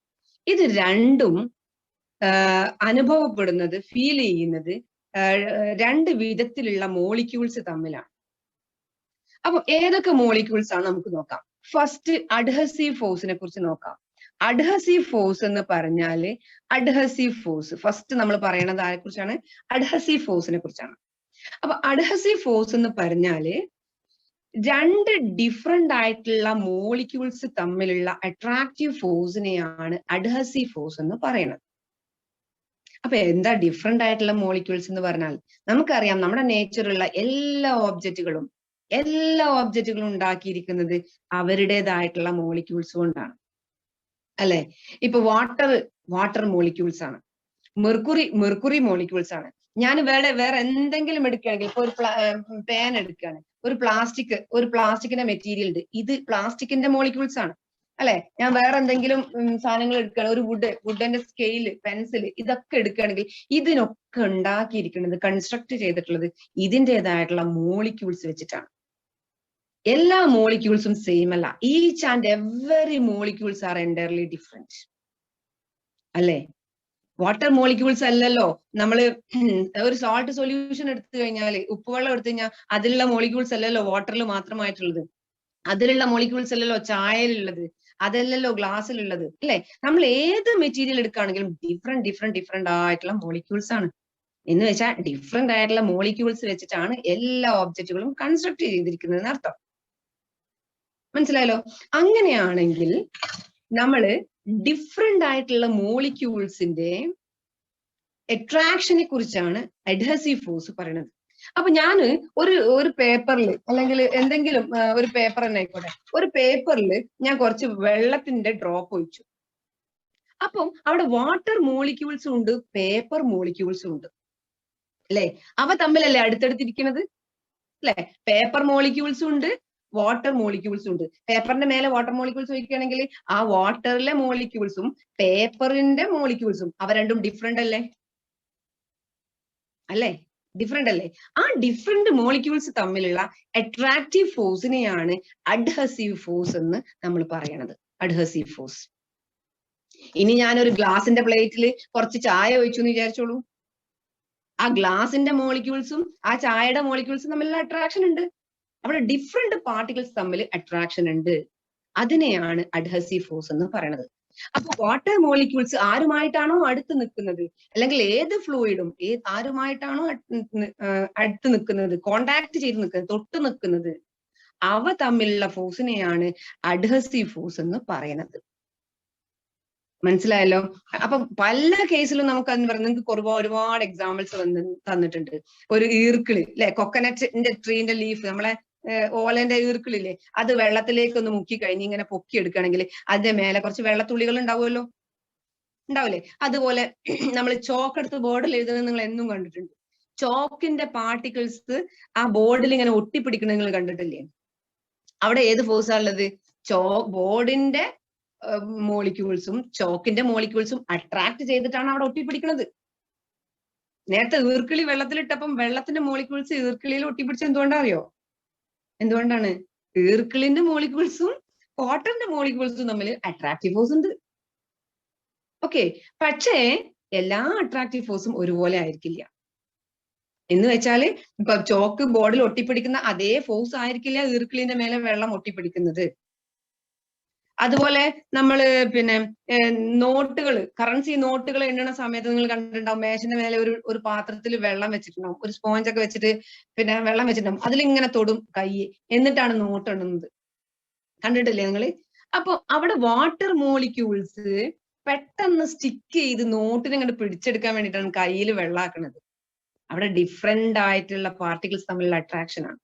[SPEAKER 1] ഇത് രണ്ടും അനുഭവപ്പെടുന്നത്, ഫീൽ ചെയ്യുന്നത് 2 വിധത്തിലുള്ള മോളിക്യൂൾസ് തമ്മിലാണ്. അപ്പൊ ഏതൊക്കെ മോളിക്യൂൾസ് ആണ് നമുക്ക് നോക്കാം. ഫസ്റ്റ് അഡ്ഹസീവ് ഫോഴ്സിനെ കുറിച്ച് നോക്കാം. അഡ്ഹസീവ് ഫോഴ്സ് എന്ന് പറഞ്ഞാല്, അഡ്ഹസീവ് ഫോഴ്സ് ഫസ്റ്റ് നമ്മൾ പറയണത് ആരെ കുറിച്ചാണ്? അഡ്ഹസീവ് ഫോഴ്സിനെ കുറിച്ചാണ്. അപ്പൊ അഡ്ഹസീവ് ഫോഴ്സ് എന്ന് പറഞ്ഞാല് 2 ഡിഫറെന്റ് ആയിട്ടുള്ള മോളിക്യൂൾസ് തമ്മിലുള്ള അട്രാക്റ്റീവ് ഫോഴ്സിനെയാണ് അഡ്ഹസീവ് ഫോഴ്സ് എന്ന് പറയുന്നത്. അപ്പൊ എന്താ ഡിഫറെന്റ് ആയിട്ടുള്ള മോളിക്യൂൾസ് എന്ന് പറഞ്ഞാൽ, നമുക്കറിയാം നമ്മുടെ നേച്ചറുള്ള എല്ലാ ഓബ്ജക്റ്റുകളും ഉണ്ടാക്കിയിരിക്കുന്നത് അവരുടേതായിട്ടുള്ള മോളിക്യൂൾസ് കൊണ്ടാണ് അല്ലെ? ഇപ്പൊ വാട്ടർ മോളിക്യൂൾസ് ആണ്, മെർക്കുറി മോളിക്യൂൾസ് ആണ്. ഞാൻ വേറെ എന്തെങ്കിലും എടുക്കുകയാണെങ്കിൽ, ഇപ്പൊ ഒരു പേൻ എടുക്കുകയാണ്, ഒരു പ്ലാസ്റ്റിക്കിന്റെ മെറ്റീരിയൽ ഉണ്ട്, ഇത് പ്ലാസ്റ്റിക്കിന്റെ മോളിക്യൂൾസ് ആണ് അല്ലെ? ഞാൻ വേറെ എന്തെങ്കിലും സാധനങ്ങൾ എടുക്കുകയാണ്, ഒരു വുഡിന്റെ സ്കെയില്, പെൻസിൽ, ഇതൊക്കെ എടുക്കുകയാണെങ്കിൽ ഇതിനൊക്കെ ഉണ്ടാക്കിയിരിക്കുന്നത്, കൺസ്ട്രക്ട് ചെയ്തിട്ടുള്ളത് ഇതിൻ്റെതായിട്ടുള്ള മോളിക്യൂൾസ് വെച്ചിട്ടാണ്. എല്ലാ മോളിക്യൂൾസും സെയിം അല്ല. Each and every molecules R entirely different അല്ലെ? വാട്ടർ മോളിക്യൂൾസ് അല്ലല്ലോ, നമ്മള് ഒരു സോൾട്ട് സൊല്യൂഷൻ എടുത്തു കഴിഞ്ഞാൽ, ഉപ്പുവെള്ളം എടുത്തു കഴിഞ്ഞാൽ അതിലുള്ള മോളിക്യൂൾസ് അല്ലല്ലോ വാട്ടറിൽ മാത്രമായിട്ടുള്ളത്, അതിലുള്ള മോളിക്യൂൾസ് അല്ലല്ലോ ചായയിലുള്ളത്, അതല്ലല്ലോ ഗ്ലാസ്സിലുള്ളത് അല്ലെ? നമ്മൾ ഏത് മെറ്റീരിയൽ എടുക്കുകയാണെങ്കിലും ഡിഫറെന്റ് ആയിട്ടുള്ള മോളിക്യൂൾസ് ആണ്. എന്ന് വെച്ചാൽ ഡിഫറെന്റ് ആയിട്ടുള്ള മോളിക്യൂൾസ് വെച്ചിട്ടാണ് എല്ലാ ഓബ്ജക്റ്റുകളും കൺസ്ട്രക്ട് ചെയ്തിരിക്കുന്നത് അർത്ഥം. മനസ്സിലായല്ലോ? അങ്ങനെയാണെങ്കിൽ നമ്മള് ഡിഫറെന്റ് ആയിട്ടുള്ള മോളിക്യൂൾസിന്റെ അട്രാക്ഷനെ കുറിച്ചാണ് അഡ്ഹസീവ് ഫോഴ്സ് പറയുന്നത്. അപ്പൊ ഞാന് ഒരു പേപ്പറിൽ അല്ലെങ്കിൽ എന്തെങ്കിലും ഒരു പേപ്പർ തന്നെ ആയിക്കോട്ടെ, ഒരു പേപ്പറിൽ ഞാൻ കുറച്ച് വെള്ളത്തിന്റെ ഡ്രോപ്പ് ഒഴിച്ചു. അപ്പം അവിടെ വാട്ടർ മോളിക്യൂൾസും ഉണ്ട്, പേപ്പർ മോളിക്യൂൾസും ഉണ്ട് അല്ലെ? അവ തമ്മിലല്ലേ അടുത്തടുത്തിരിക്കുന്നത് അല്ലെ? പേപ്പർ മോളിക്യൂൾസും ഉണ്ട്, വാട്ടർ മോളിക്യൂൾസും ഉണ്ട്. പേപ്പറിന്റെ മേലെ വാട്ടർ മോളിക്യൂൾസ് ഒഴിക്കുകയാണെങ്കിൽ ആ വാട്ടറിലെ മോളിക്യൂൾസും പേപ്പറിന്റെ മോളിക്യൂൾസും അവ രണ്ടും ഡിഫറെന്റ് അല്ലേ? അല്ലേ? ഡിഫറെന്റ് അല്ലേ? ആ ഡിഫറെന്റ് മോളിക്യൂൾസ് തമ്മിലുള്ള അട്രാക്റ്റീവ് ഫോഴ്സിനെയാണ് അഡ്ഹസീവ് ഫോഴ്സ് എന്ന് നമ്മൾ പറയണത്. Adhesive force. ഇനി ഞാനൊരു ഗ്ലാസിന്റെ പ്ലേറ്റിൽ കുറച്ച് ചായ ഒഴിച്ചു എന്ന് വിചാരിച്ചോളൂ. ആ ഗ്ലാസിന്റെ മോളിക്യൂൾസും ആ ചായയുടെ മോളിക്യൂൾസും തമ്മിലുള്ള അട്രാക്ഷൻ ഉണ്ട്. അവിടെ ഡിഫറെന്റ് പാർട്ടിക്കിൾസ് തമ്മിൽ അട്രാക്ഷൻ ഉണ്ട്. അതിനെയാണ് അഡ്ഹസീവ് ഫോഴ്സ് എന്ന് പറയുന്നത്. അപ്പൊ വാട്ടർ മോളിക്യൂൾസ് ആരുമായിട്ടാണോ അടുത്ത് നിൽക്കുന്നത്, അല്ലെങ്കിൽ ഏത് ഫ്ലൂയിഡും ആരുമായിട്ടാണോ അടുത്ത് നിൽക്കുന്നത്, കോണ്ടാക്ട് ചെയ്ത് നിൽക്കുന്നത്, തൊട്ട് നിൽക്കുന്നത്, അവ തമ്മിലുള്ള ഫോഴ്സിനെയാണ് അഡ്ഹസീവ് ഫോഴ്സ് എന്ന് പറയുന്നത്. മനസ്സിലായല്ലോ? അപ്പൊ പല കേസിലും നമുക്ക് എന്ന് പറയുന്നത് നിങ്ങൾക്ക് ഒരുപാട് എക്സാമ്പിൾസ് തന്നിട്ടുണ്ട്. ഒരു ഈർക്കിളി അല്ലെ, കൊക്കനറ്റിന്റെ ട്രീന്റെ ലീഫ്, നമ്മളെ ഓലന്റെ ഈർക്കിളില്ലേ, അത് വെള്ളത്തിലേക്ക് ഒന്ന് മുക്കി കഴിഞ്ഞ് ഇങ്ങനെ പൊക്കി എടുക്കുകയാണെങ്കിൽ അതിന്റെ മേലെ കുറച്ച് വെള്ളത്തുള്ളികൾ ഉണ്ടാവുമല്ലോ, ഉണ്ടാവില്ലേ? അതുപോലെ നമ്മൾ ചോക്ക് എടുത്ത് ബോർഡിൽ എഴുതുന്നത് നിങ്ങൾ എന്നും കണ്ടിട്ടുണ്ട്. ചോക്കിന്റെ പാർട്ടിക്കിൾസ് ആ ബോർഡിൽ ഇങ്ങനെ ഒട്ടിപ്പിടിക്കുന്നത് നിങ്ങൾ കണ്ടിട്ടില്ലേ? അവിടെ ഏത് ഫോഴ്സാ ഉള്ളത്? ബോർഡിന്റെ മോളിക്യൂൾസും ചോക്കിന്റെ മോളിക്യൂൾസും അട്രാക്ട് ചെയ്തിട്ടാണ് അവിടെ ഒട്ടിപ്പിടിക്കുന്നത്. നേരത്തെ ഈർക്കിളി വെള്ളത്തിലിട്ടപ്പം വെള്ളത്തിന്റെ മോളിക്യൂൾസ് ഈർക്കിളിയിൽ ഒട്ടിപ്പിടിച്ച എന്തുകൊണ്ടറിയോ? എന്തുകൊണ്ടാണ്? ഈർക്കിളിന്റെ മോളിക്യൂൾസും വാട്ടറിന്റെ മോളിക്യൂൾസും തമ്മിൽ അട്രാക്റ്റീവ് ഫോഴ്സ് ഉണ്ട്. ഓക്കെ, പക്ഷേ എല്ലാ അട്രാക്റ്റീവ് ഫോഴ്സും ഒരുപോലെ ആയിരിക്കില്ല. എന്ന് വെച്ചാല് ഇപ്പൊ ചോക്ക് ബോർഡിൽ ഒട്ടിപ്പിടിക്കുന്ന അതേ ഫോഴ്സ് ആയിരിക്കില്ല ഈർക്കിളിന്റെ മേലെ വെള്ളം ഒട്ടിപ്പിടിക്കുന്നത്. അതുപോലെ നമ്മള് പിന്നെ നോട്ടുകൾ, കറൻസി നോട്ടുകൾ എണ്ണണ സമയത്ത് നിങ്ങൾ കണ്ടിട്ടുണ്ടാവും, മേശന്റെ മേലെ ഒരു പാത്രത്തിൽ വെള്ളം വെച്ചിട്ടുണ്ടാവും, ഒരു സ്പോഞ്ച് ഒക്കെ വെച്ചിട്ട് പിന്നെ വെള്ളം വെച്ചിട്ടുണ്ടാവും, അതിലിങ്ങനെ തൊടും കൈ, എന്നിട്ടാണ് നോട്ട് എണ്ണുന്നത്. കണ്ടിട്ടില്ലേ നിങ്ങള്? അപ്പൊ അവിടെ വാട്ടർ മോളിക്യൂൾസ് പെട്ടെന്ന് സ്റ്റിക്ക് ചെയ്ത് നോട്ടിനെ ഇങ്ങോട്ട് പിടിച്ചെടുക്കാൻ വേണ്ടിയിട്ടാണ് കയ്യിൽ വെള്ളാക്കുന്നത്. അവിടെ ഡിഫറെന്റ് ആയിട്ടുള്ള പാർട്ടിക്കിൾസ് തമ്മിലുള്ള അട്രാക്ഷൻ ആണ്.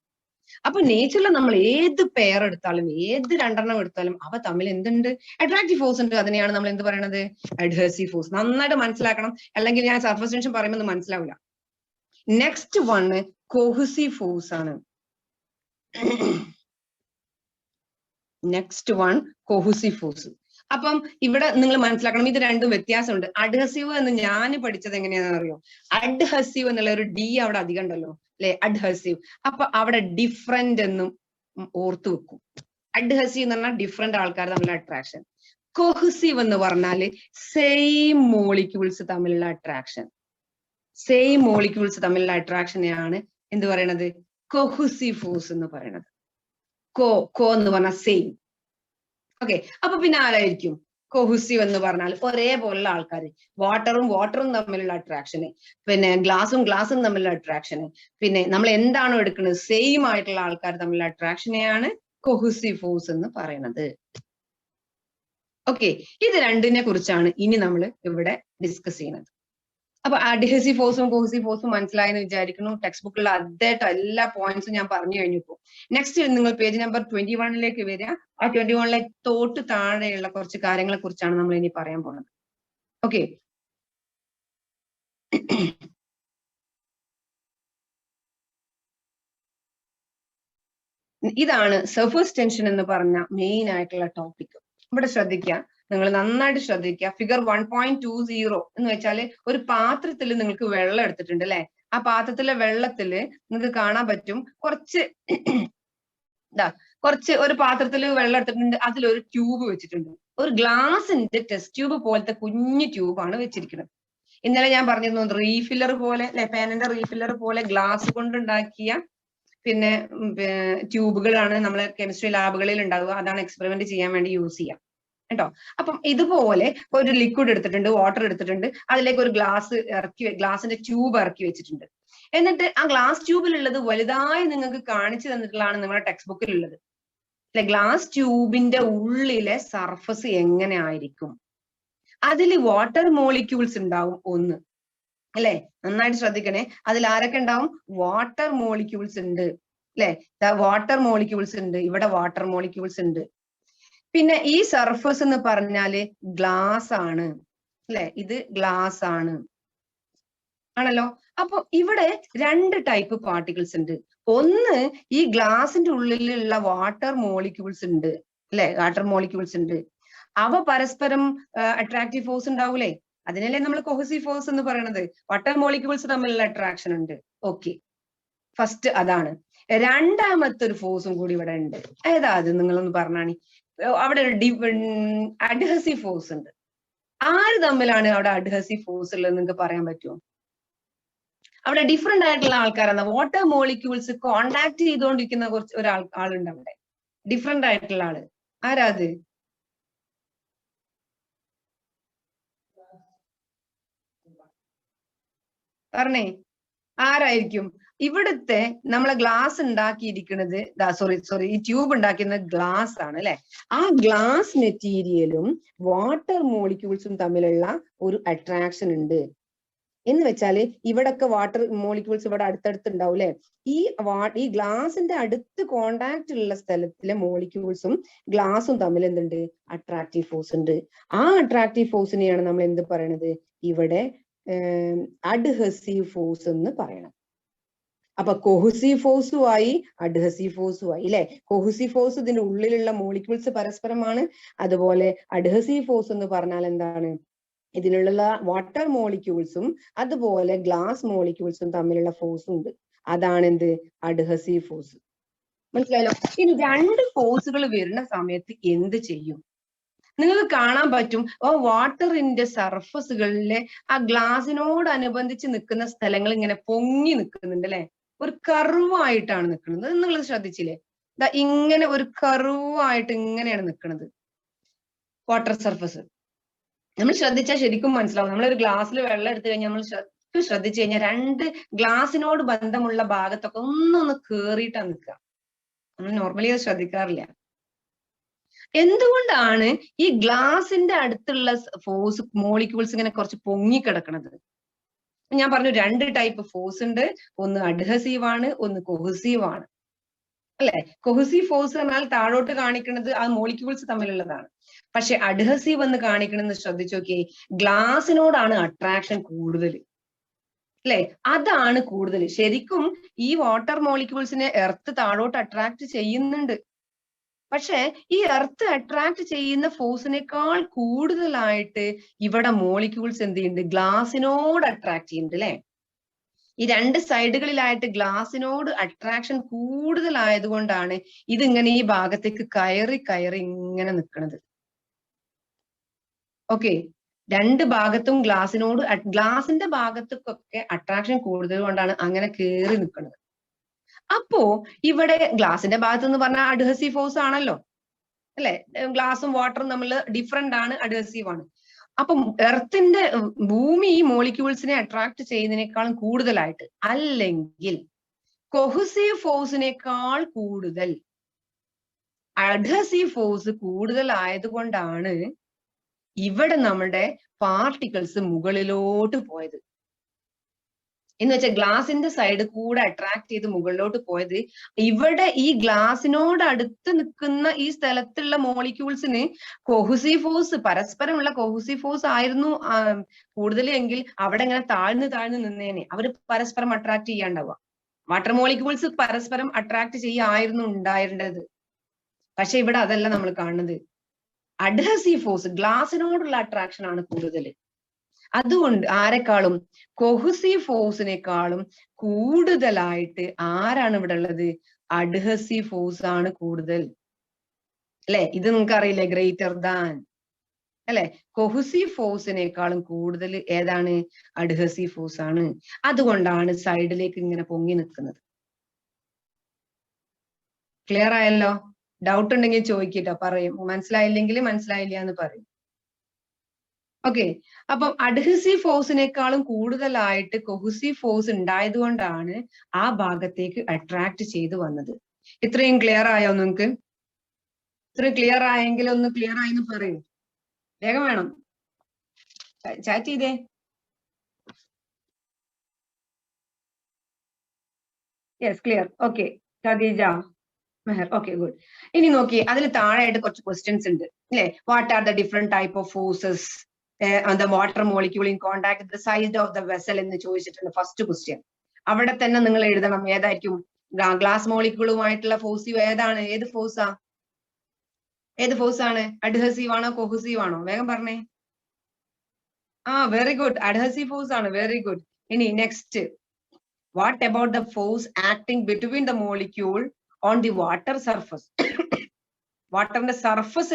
[SPEAKER 1] അപ്പൊ നേച്ചറിൽ നമ്മൾ ഏത് പെയർ എടുത്താലും ഏത് രണ്ടെണ്ണം എടുത്താലും അവ തമ്മിൽ എന്തുണ്ട്? അട്രാക്റ്റീവ് ഫോഴ്സ് ഉണ്ട്. അതിനെയാണ് നമ്മൾ എന്ത് പറയണത്? Adhesive force. നന്നായിട്ട് മനസ്സിലാക്കണം, അല്ലെങ്കിൽ ഞാൻ സർഫസ് ടെൻഷൻ പറയുമ്പോൾ മനസ്സിലാവില്ല. നെക്സ്റ്റ് വണ് കോഹസീവ് ഫോഴ്സ് ആണ്. Next one cohesive force. അപ്പം ഇവിടെ നിങ്ങൾ മനസ്സിലാക്കണം, ഇത് രണ്ടും വ്യത്യാസമുണ്ട്. അഡ്ഹസീവ് എന്ന് ഞാൻ പഠിച്ചത് എങ്ങനെയാണെന്ന് അറിയോ? അഡ്ഹസീവ് എന്നുള്ള ഒരു ഡി അവിടെ അധികം ഉണ്ടല്ലോ അല്ലെ, അഡ്ഹസീവ്. അപ്പൊ അവിടെ ഡിഫറെന്റ് എന്നും ഓർത്തു വെക്കും. അഡ്ഹസീവ് എന്ന് പറഞ്ഞാൽ ഡിഫറെന്റ് ആൾക്കാർ തമ്മിലുള്ള അട്രാക്ഷൻ. കോഹസീവ് എന്ന് പറഞ്ഞാല് സെയിം മോളിക്യൂൾസ് തമ്മിലുള്ള അട്രാക്ഷൻ. സെയിം മോളിക്യൂൾസ് തമ്മിലുള്ള അട്രാക്ഷനെയാണ് എന്ത് പറയണത്? കോഹസീവ് ഫോഴ്സ് എന്ന് പറയണത്. കോ എന്ന് പറഞ്ഞാൽ സെയിം. ഓക്കെ, അപ്പൊ പിന്നെ ആരായിരിക്കും കോഹസീവ് എന്ന് പറഞ്ഞാൽ? ഒരേപോലുള്ള ആൾക്കാർ, വാട്ടറും തമ്മിലുള്ള അട്രാക്ഷന്, പിന്നെ ഗ്ലാസും തമ്മിലുള്ള അട്രാക്ഷന്, പിന്നെ നമ്മൾ എന്താണോ എടുക്കുന്നത് സെയിം ആയിട്ടുള്ള ആൾക്കാർ തമ്മിലുള്ള അട്രാക്ഷനെയാണ് കോഹസീവ് ഫോഴ്സ് എന്ന് പറയുന്നത്. ഓക്കെ, ഇത് രണ്ടിനെ കുറിച്ചാണ് ഇനി നമ്മൾ ഇവിടെ ഡിസ്കസ് ചെയ്യുന്നത്. അപ്പൊ അഡ്ഹസീവ് ഫോഴ്സും കോഹസീവ് ഫോഴ്സും മനസ്സിലായെന്ന് വിചാരിക്കുന്നു. ടെക്സ്റ്റ് ബുക്കിലുള്ള എല്ലാ പോയിന്റ്സും ഞാൻ പറഞ്ഞു കഴിഞ്ഞു. നെക്സ്റ്റ് നിങ്ങൾ പേജ് നമ്പർ 21 വരിക. ആ 21 തൊട്ട് താഴെയുള്ള കുറച്ച് കാര്യങ്ങളെ കുറിച്ചാണ് നമ്മൾ ഇനി പറയാൻ പോകുന്നത്. ഓക്കെ, ഇതാണ് സർഫസ് ടെൻഷൻ എന്ന് പറഞ്ഞ മെയിൻ ആയിട്ടുള്ള ടോപ്പിക്. ഇവിടെ ശ്രദ്ധിക്കുക, നിങ്ങൾ നന്നായിട്ട് ശ്രദ്ധിക്കുക. ഫിഗർ 1.20 എന്ന് വെച്ചാല് ഒരു പാത്രത്തിൽ നിങ്ങൾക്ക് വെള്ളം എടുത്തിട്ടുണ്ട് അല്ലെ. ആ പാത്രത്തിലെ വെള്ളത്തില് നിങ്ങൾക്ക് കാണാൻ പറ്റും ഒരു പാത്രത്തിൽ വെള്ളം എടുത്തിട്ടുണ്ട്, അതിലൊരു ട്യൂബ് വെച്ചിട്ടുണ്ട്. ഒരു ഗ്ലാസിന്റെ ടെസ്റ്റ് ട്യൂബ് പോലത്തെ കുഞ്ഞു ട്യൂബാണ് വെച്ചിരിക്കുന്നത്. ഇന്നലെ ഞാൻ പറഞ്ഞിരുന്നു റീഫില്ലർ പോലെ അല്ലെ, പേനന്റെ റീഫില്ലർ പോലെ ഗ്ലാസ് കൊണ്ടുണ്ടാക്കിയ പിന്നെ ട്യൂബുകളാണ് നമ്മളെ കെമിസ്ട്രി ലാബുകളിൽ ഉണ്ടാവുക. അതാണ് എക്സ്പെരിമെന്റ് ചെയ്യാൻ വേണ്ടി യൂസ് ചെയ്യാം കേട്ടോ. അപ്പം ഇതുപോലെ ഒരു ലിക്വിഡ് എടുത്തിട്ടുണ്ട്, വാട്ടർ എടുത്തിട്ടുണ്ട്, അതിലേക്ക് ഒരു ഗ്ലാസിന്റെ ട്യൂബ് ഇറക്കി വെച്ചിട്ടുണ്ട്. എന്നിട്ട് ആ ഗ്ലാസ് ട്യൂബിലുള്ളത് വലുതായി നിങ്ങൾക്ക് കാണിച്ചു തന്നിട്ടുള്ളതാണ് നിങ്ങളുടെ ടെക്സ്റ്റ് ബുക്കിലുള്ളത് അല്ലെ? ഗ്ലാസ് ട്യൂബിന്റെ ഉള്ളിലെ സർഫസ് എങ്ങനെ ആയിരിക്കും? അതിൽ വാട്ടർ മോളിക്യൂൾസ് ഉണ്ടാവും ഒന്ന്, അല്ലെ? നന്നായിട്ട് ശ്രദ്ധിക്കണേ. അതിൽ ആരൊക്കെ ഉണ്ടാവും? വാട്ടർ മോളിക്യൂൾസ് ഉണ്ട്, അല്ലെ? വാട്ടർ മോളിക്യൂൾസ് ഉണ്ട്, ഇവിടെ വാട്ടർ മോളിക്യൂൾസ് ഉണ്ട്. പിന്നെ ഈ സർഫസ് എന്ന് പറഞ്ഞാല് ഗ്ലാസ് ആണ്, അല്ലെ? ഇത് ഗ്ലാസ് ആണ്, ആണല്ലോ. അപ്പൊ ഇവിടെ രണ്ട് ടൈപ്പ് പാർട്ടിക്കിൾസ് ഉണ്ട്. ഒന്ന് ഈ ഗ്ലാസിന്റെ ഉള്ളിലുള്ള വാട്ടർ മോളിക്യൂൾസ് ഉണ്ട്, അല്ലെ? വാട്ടർ മോളിക്യൂൾസ് ഉണ്ട്. അവ പരസ്പരം അട്രാക്റ്റീവ് ഫോഴ്സ് ഉണ്ടാവൂലേ? അതിനല്ലേ നമ്മൾ കൊഹസീവ് ഫോഴ്സ് എന്ന് പറയുന്നത്. വാട്ടർ മോളിക്യൂൾസ് തമ്മിലുള്ള അട്രാക്ഷൻ ഉണ്ട്. ഓക്കെ, ഫസ്റ്റ് അതാണ്. രണ്ടാമത്തെ ഒരു ഫോഴ്സും കൂടി ഇവിടെ ഉണ്ട്. ഏതാ അത്? നിങ്ങളൊന്ന് പറഞ്ഞാണി. അവിടെ ഒരു അഡ്ഹസീവ് ഫോഴ്സ് ഉണ്ട്. ആര് തമ്മിലാണ് അവിടെ അഡ്ഹസീവ് ഫോഴ്സ് ഉള്ളത് നിങ്ങൾക്ക് പറയാൻ പറ്റുമോ? അവിടെ ഡിഫറെന്റ് ആയിട്ടുള്ള ആൾക്കാരാണ്. വാട്ടർ മോളിക്യൂൾസ് കോണ്ടാക്ട് ചെയ്തുകൊണ്ടിരിക്കുന്ന ആളുണ്ട് അവിടെ, ഡിഫറെന്റ് ആയിട്ടുള്ള ആള്. ആരാ അത്? പറഞ്ഞേ, ആരായിരിക്കും? ഇവിടുത്തെ നമ്മളെ ഗ്ലാസ് ഉണ്ടാക്കിയിരിക്കുന്നത്, സോറി ഈ ട്യൂബ് ഉണ്ടാക്കുന്നത് ഗ്ലാസ് ആണ്, അല്ലെ? ആ ഗ്ലാസ് മെറ്റീരിയലും വാട്ടർ മോളിക്യൂൾസും തമ്മിലുള്ള ഒരു അട്രാക്ഷൻ ഉണ്ട്. എന്ന് വെച്ചാല് ഇവിടൊക്കെ വാട്ടർ മോളിക്യൂൾസ് ഇവിടെ അടുത്തടുത്ത് ഉണ്ടാവും, അല്ലെ? ഈ ഗ്ലാസിന്റെ അടുത്ത് കോണ്ടാക്ട് ഉള്ള സ്ഥലത്തിലെ മോളിക്യൂൾസും ഗ്ലാസും തമ്മിൽ എന്തുണ്ട്? അട്രാക്റ്റീവ് ഫോഴ്സ് ഉണ്ട്. ആ അട്രാക്റ്റീവ് ഫോഴ്സിനെയാണ് നമ്മൾ എന്ത് പറയണത്? ഇവിടെ അഡ്ഹസീവ് ഫോഴ്സ് എന്ന് പറയണം. അപ്പൊ കൊഹസീവ് ഫോഴ്സുമായി അഡ്ഹസീവ് ഫോഴ്സുമായി, അല്ലെ? കൊഹസീവ് ഫോഴ്സ് ഇതിന്റെ ഉള്ളിലുള്ള മോളിക്യൂൾസ് പരസ്പരമാണ്. അതുപോലെ അഡ്ഹസീവ് ഫോഴ്സ് എന്ന് പറഞ്ഞാൽ എന്താണ്? ഇതിലുള്ള വാട്ടർ മോളിക്യൂൾസും അതുപോലെ ഗ്ലാസ് മോളിക്യൂൾസും തമ്മിലുള്ള ഫോഴ്സ് ഉണ്ട്. അതാണ് എന്ത്? Adhesive force. മനസ്സിലായല്ലോ? ഇനി രണ്ട് ഫോഴ്സുകൾ വരുന്ന സമയത്ത് എന്ത് ചെയ്യും? നിങ്ങൾക്ക് കാണാൻ പറ്റും, വാട്ടറിന്റെ സർഫസുകളിലെ ആ ഗ്ലാസിനോടനുബന്ധിച്ച് നിൽക്കുന്ന സ്ഥലങ്ങൾ ഇങ്ങനെ പൊങ്ങി നിൽക്കുന്നുണ്ട്, അല്ലെ? ഒരു കർവായിട്ടാണ് നിൽക്കുന്നത്. നിങ്ങൾ ശ്രദ്ധിച്ചില്ലേ? ഇങ്ങനെ ഒരു കർവായിട്ട് ഇങ്ങനെയാണ് നിൽക്കുന്നത് വാട്ടർ സർഫസ്. നമ്മൾ ശ്രദ്ധിച്ചാൽ ശരിക്കും മനസ്സിലാവും. നമ്മളൊരു ഗ്ലാസ്സിൽ വെള്ളം എടുത്തു കഴിഞ്ഞാൽ നമ്മൾ ശ്രദ്ധിച്ചു കഴിഞ്ഞാൽ രണ്ട് ഗ്ലാസിനോട് ബന്ധമുള്ള ഭാഗത്തൊക്കെ ഒന്നൊന്ന് കേറിയിട്ടാണ് നിൽക്കുക. നമ്മൾ നോർമലി അത് ശ്രദ്ധിക്കാറില്ല. എന്തുകൊണ്ടാണ് ഈ ഗ്ലാസിന്റെ അടുത്തുള്ള ഫോഴ്സ് മോളിക്യൂൾസ് ഇങ്ങനെ കുറച്ച് പൊങ്ങിക്കിടക്കണത്? ഞാൻ പറഞ്ഞു രണ്ട് ടൈപ്പ് ഫോഴ്സ് ഉണ്ട്. ഒന്ന് അഡ്ഹസീവ് ആണ്, ഒന്ന് കൊഹസീവ് ആണ്, അല്ലെ? കൊഹസീവ് ഫോഴ്സ് എന്നാൽ താഴോട്ട് കാണിക്കുന്നത് ആ മോളിക്യൂൾസ് തമ്മിലുള്ളതാണ്. പക്ഷെ അഡ്ഹസീവ് എന്ന് കാണിക്കണമെന്ന് ശ്രദ്ധിച്ചു നോക്കിയേ, ഗ്ലാസിനോടാണ് അട്രാക്ഷൻ കൂടുതൽ, അല്ലെ? അതാണ് കൂടുതൽ. ശരിക്കും ഈ വാട്ടർ മോളിക്യൂൾസിനെ എർത്ത് താഴോട്ട് അട്രാക്ട് ചെയ്യുന്നുണ്ട്. പക്ഷെ ഈ എർത്ത് അട്രാക്ട് ചെയ്യുന്ന ഫോഴ്സിനേക്കാൾ കൂടുതലായിട്ട് ഇവിടെ മോളിക്യൂൾസ് എന്ത് ചെയ്യുന്നുണ്ട്? ഗ്ലാസിനോട് അട്രാക്ട് ചെയ്യുന്നുണ്ട്, അല്ലെ? ഈ രണ്ട് സൈഡുകളിലായിട്ട് ഗ്ലാസിനോട് അട്രാക്ഷൻ കൂടുതലായതുകൊണ്ടാണ് ഇതിങ്ങനെ ഈ ഭാഗത്തേക്ക് കയറി കയറി ഇങ്ങനെ നിൽക്കുന്നത്. ഓക്കെ, രണ്ട് ഭാഗത്തും ഗ്ലാസിന്റെ ഭാഗത്തൊക്കെ അട്രാക്ഷൻ കൂടുതൽ കൊണ്ടാണ് അങ്ങനെ കയറി നിൽക്കുന്നത്. അപ്പോ ഇവിടെ ഗ്ലാസിന്റെ ഭാഗത്ത് എന്ന് പറഞ്ഞാൽ അഡ്ഹസീവ് ഫോഴ്സ് ആണല്ലോ, അല്ലെ? ഗ്ലാസും വാട്ടറും തമ്മിൽ ഡിഫറെന്റ് ആണ്, അഡ്ഹസീവ് ആണ്. അപ്പം എർത്തിന്റെ ഭൂമി ഈ മോളിക്യൂൾസിനെ അട്രാക്ട് ചെയ്യുന്നതിനേക്കാളും കൂടുതലായിട്ട്, അല്ലെങ്കിൽ കൊഹസീവ് ഫോഴ്സിനേക്കാൾ കൂടുതൽ അഡ്ഹസീവ് ഫോഴ്സ് കൂടുതൽ ആയതുകൊണ്ടാണ് ഇവിടെ നമ്മുടെ പാർട്ടിക്കിൾസ് മുകളിലോട്ട് പോയത്. എന്ന് വെച്ചാൽ ഗ്ലാസിന്റെ സൈഡ് കൂടെ അട്രാക്ട് ചെയ്ത് മുകളിലോട്ട് പോയത്. ഇവിടെ ഈ ഗ്ലാസിനോട് അടുത്ത് നിൽക്കുന്ന ഈ സ്ഥലത്തുള്ള മോളിക്യൂൾസിന് കൊഹസീവ് ഫോഴ്സ്, പരസ്പരമുള്ള കൊഹസീവ് ഫോഴ്സ് ആയിരുന്നു കൂടുതൽ എങ്കിൽ അവിടെ ഇങ്ങനെ താഴ്ന്ന് താഴ്ന്ന് നിന്നേനെ. അവര് പരസ്പരം അട്രാക്ട് ചെയ്യാണ്ടാവുക. വാട്ടർ മോളിക്യൂൾസ് പരസ്പരം അട്രാക്ട് ചെയ്യായിരുന്നു ഉണ്ടായിരുന്നത്. പക്ഷെ ഇവിടെ അതല്ല നമ്മൾ കാണുന്നത്. അഡ്ഹസീവ് ഫോഴ്സ്, ഗ്ലാസിനോടുള്ള അട്രാക്ഷൻ ആണ് കൂടുതൽ. അതുകൊണ്ട് ആരെക്കാളും കൊഹസീവ് ഫോഴ്സിനേക്കാളും കൂടുതലായിട്ട് ആരാണ് ഇവിടെ ഉള്ളത്? അഡ്ഹസീവ് ഫോഴ്സ് ആണ് കൂടുതൽ, അല്ലെ? ഇത് നിങ്ങൾക്ക് അറിയില്ലേ? ഗ്രേറ്റർ ദാൻ, അല്ലെ? കൊഹസീവ് ഫോഴ്സിനേക്കാളും കൂടുതൽ ഏതാണ്? അഡ്ഹസീവ് ഫോഴ്സ് ആണ്. അതുകൊണ്ടാണ് സൈഡിലേക്ക് ഇങ്ങനെ പൊങ്ങി നിൽക്കുന്നത്. ക്ലിയർ ആയല്ലോ? ഡൗട്ട് ഉണ്ടെങ്കിൽ ചോദിക്കട്ടോ, പറയും. മനസ്സിലായില്ലെങ്കിൽ മനസ്സിലായില്ല എന്ന് പറയും. ഓക്കെ, അപ്പം അഡ്ഹസീവ് ഫോഴ്സിനേക്കാളും കൂടുതലായിട്ട് കൊഹസീവ് ഫോഴ്സ് ഉണ്ടായതുകൊണ്ടാണ് ആ ഭാഗത്തേക്ക് അട്രാക്ട് ചെയ്ത് വന്നത്. ഇത്രയും ക്ലിയർ ആയോ നിങ്ങൾക്ക്? ഇത്ര ക്ലിയർ ആയെങ്കിൽ ഒന്ന് ക്ലിയർ ആയി എന്ന് പറയൂ. വേഗം വേണം, ചാറ്റ് ചെയ്തേ. Yes, clear. ഓക്കെ, ഖദീജ, മെഹർ, ഓക്കെ, ഗുഡ്. ഇനി നോക്കി, അതിൽ താഴെയായിട്ട് കുറച്ച് ക്വസ്റ്റ്യൻസ് ഉണ്ട് അല്ലെ. What are the different type of forces the water molecule in contact the side of the vessel എന്ന് ചോദിച്ചിട്ടുണ്ട്. ഫസ്റ്റ് ക്വസ്റ്റ്യൻ അവിടെ തന്നെ നിങ്ങൾ എഴുതണം. ഏതായിരിക്കും ഗ്ലാസ് മോളിക്യൂളുമായിട്ടുള്ള ഫോഴ്സ്? ഏതാണ്? ഏത് ഫോഴ്സാ? ഏത് ഫോഴ്സ് ആണ്? അഡ്ഹസീവ് ആണോ കൊഹസീവ് ആണോ? വേഗം പറഞ്ഞേ. വെരി ഗുഡ്, അഡ്ഹസീവ് ഫോഴ്സ് ആണ്. Very good. ഇനി next, what about the force acting between the molecule on the water surface? വാട്ടറിന്റെ സർഫസ്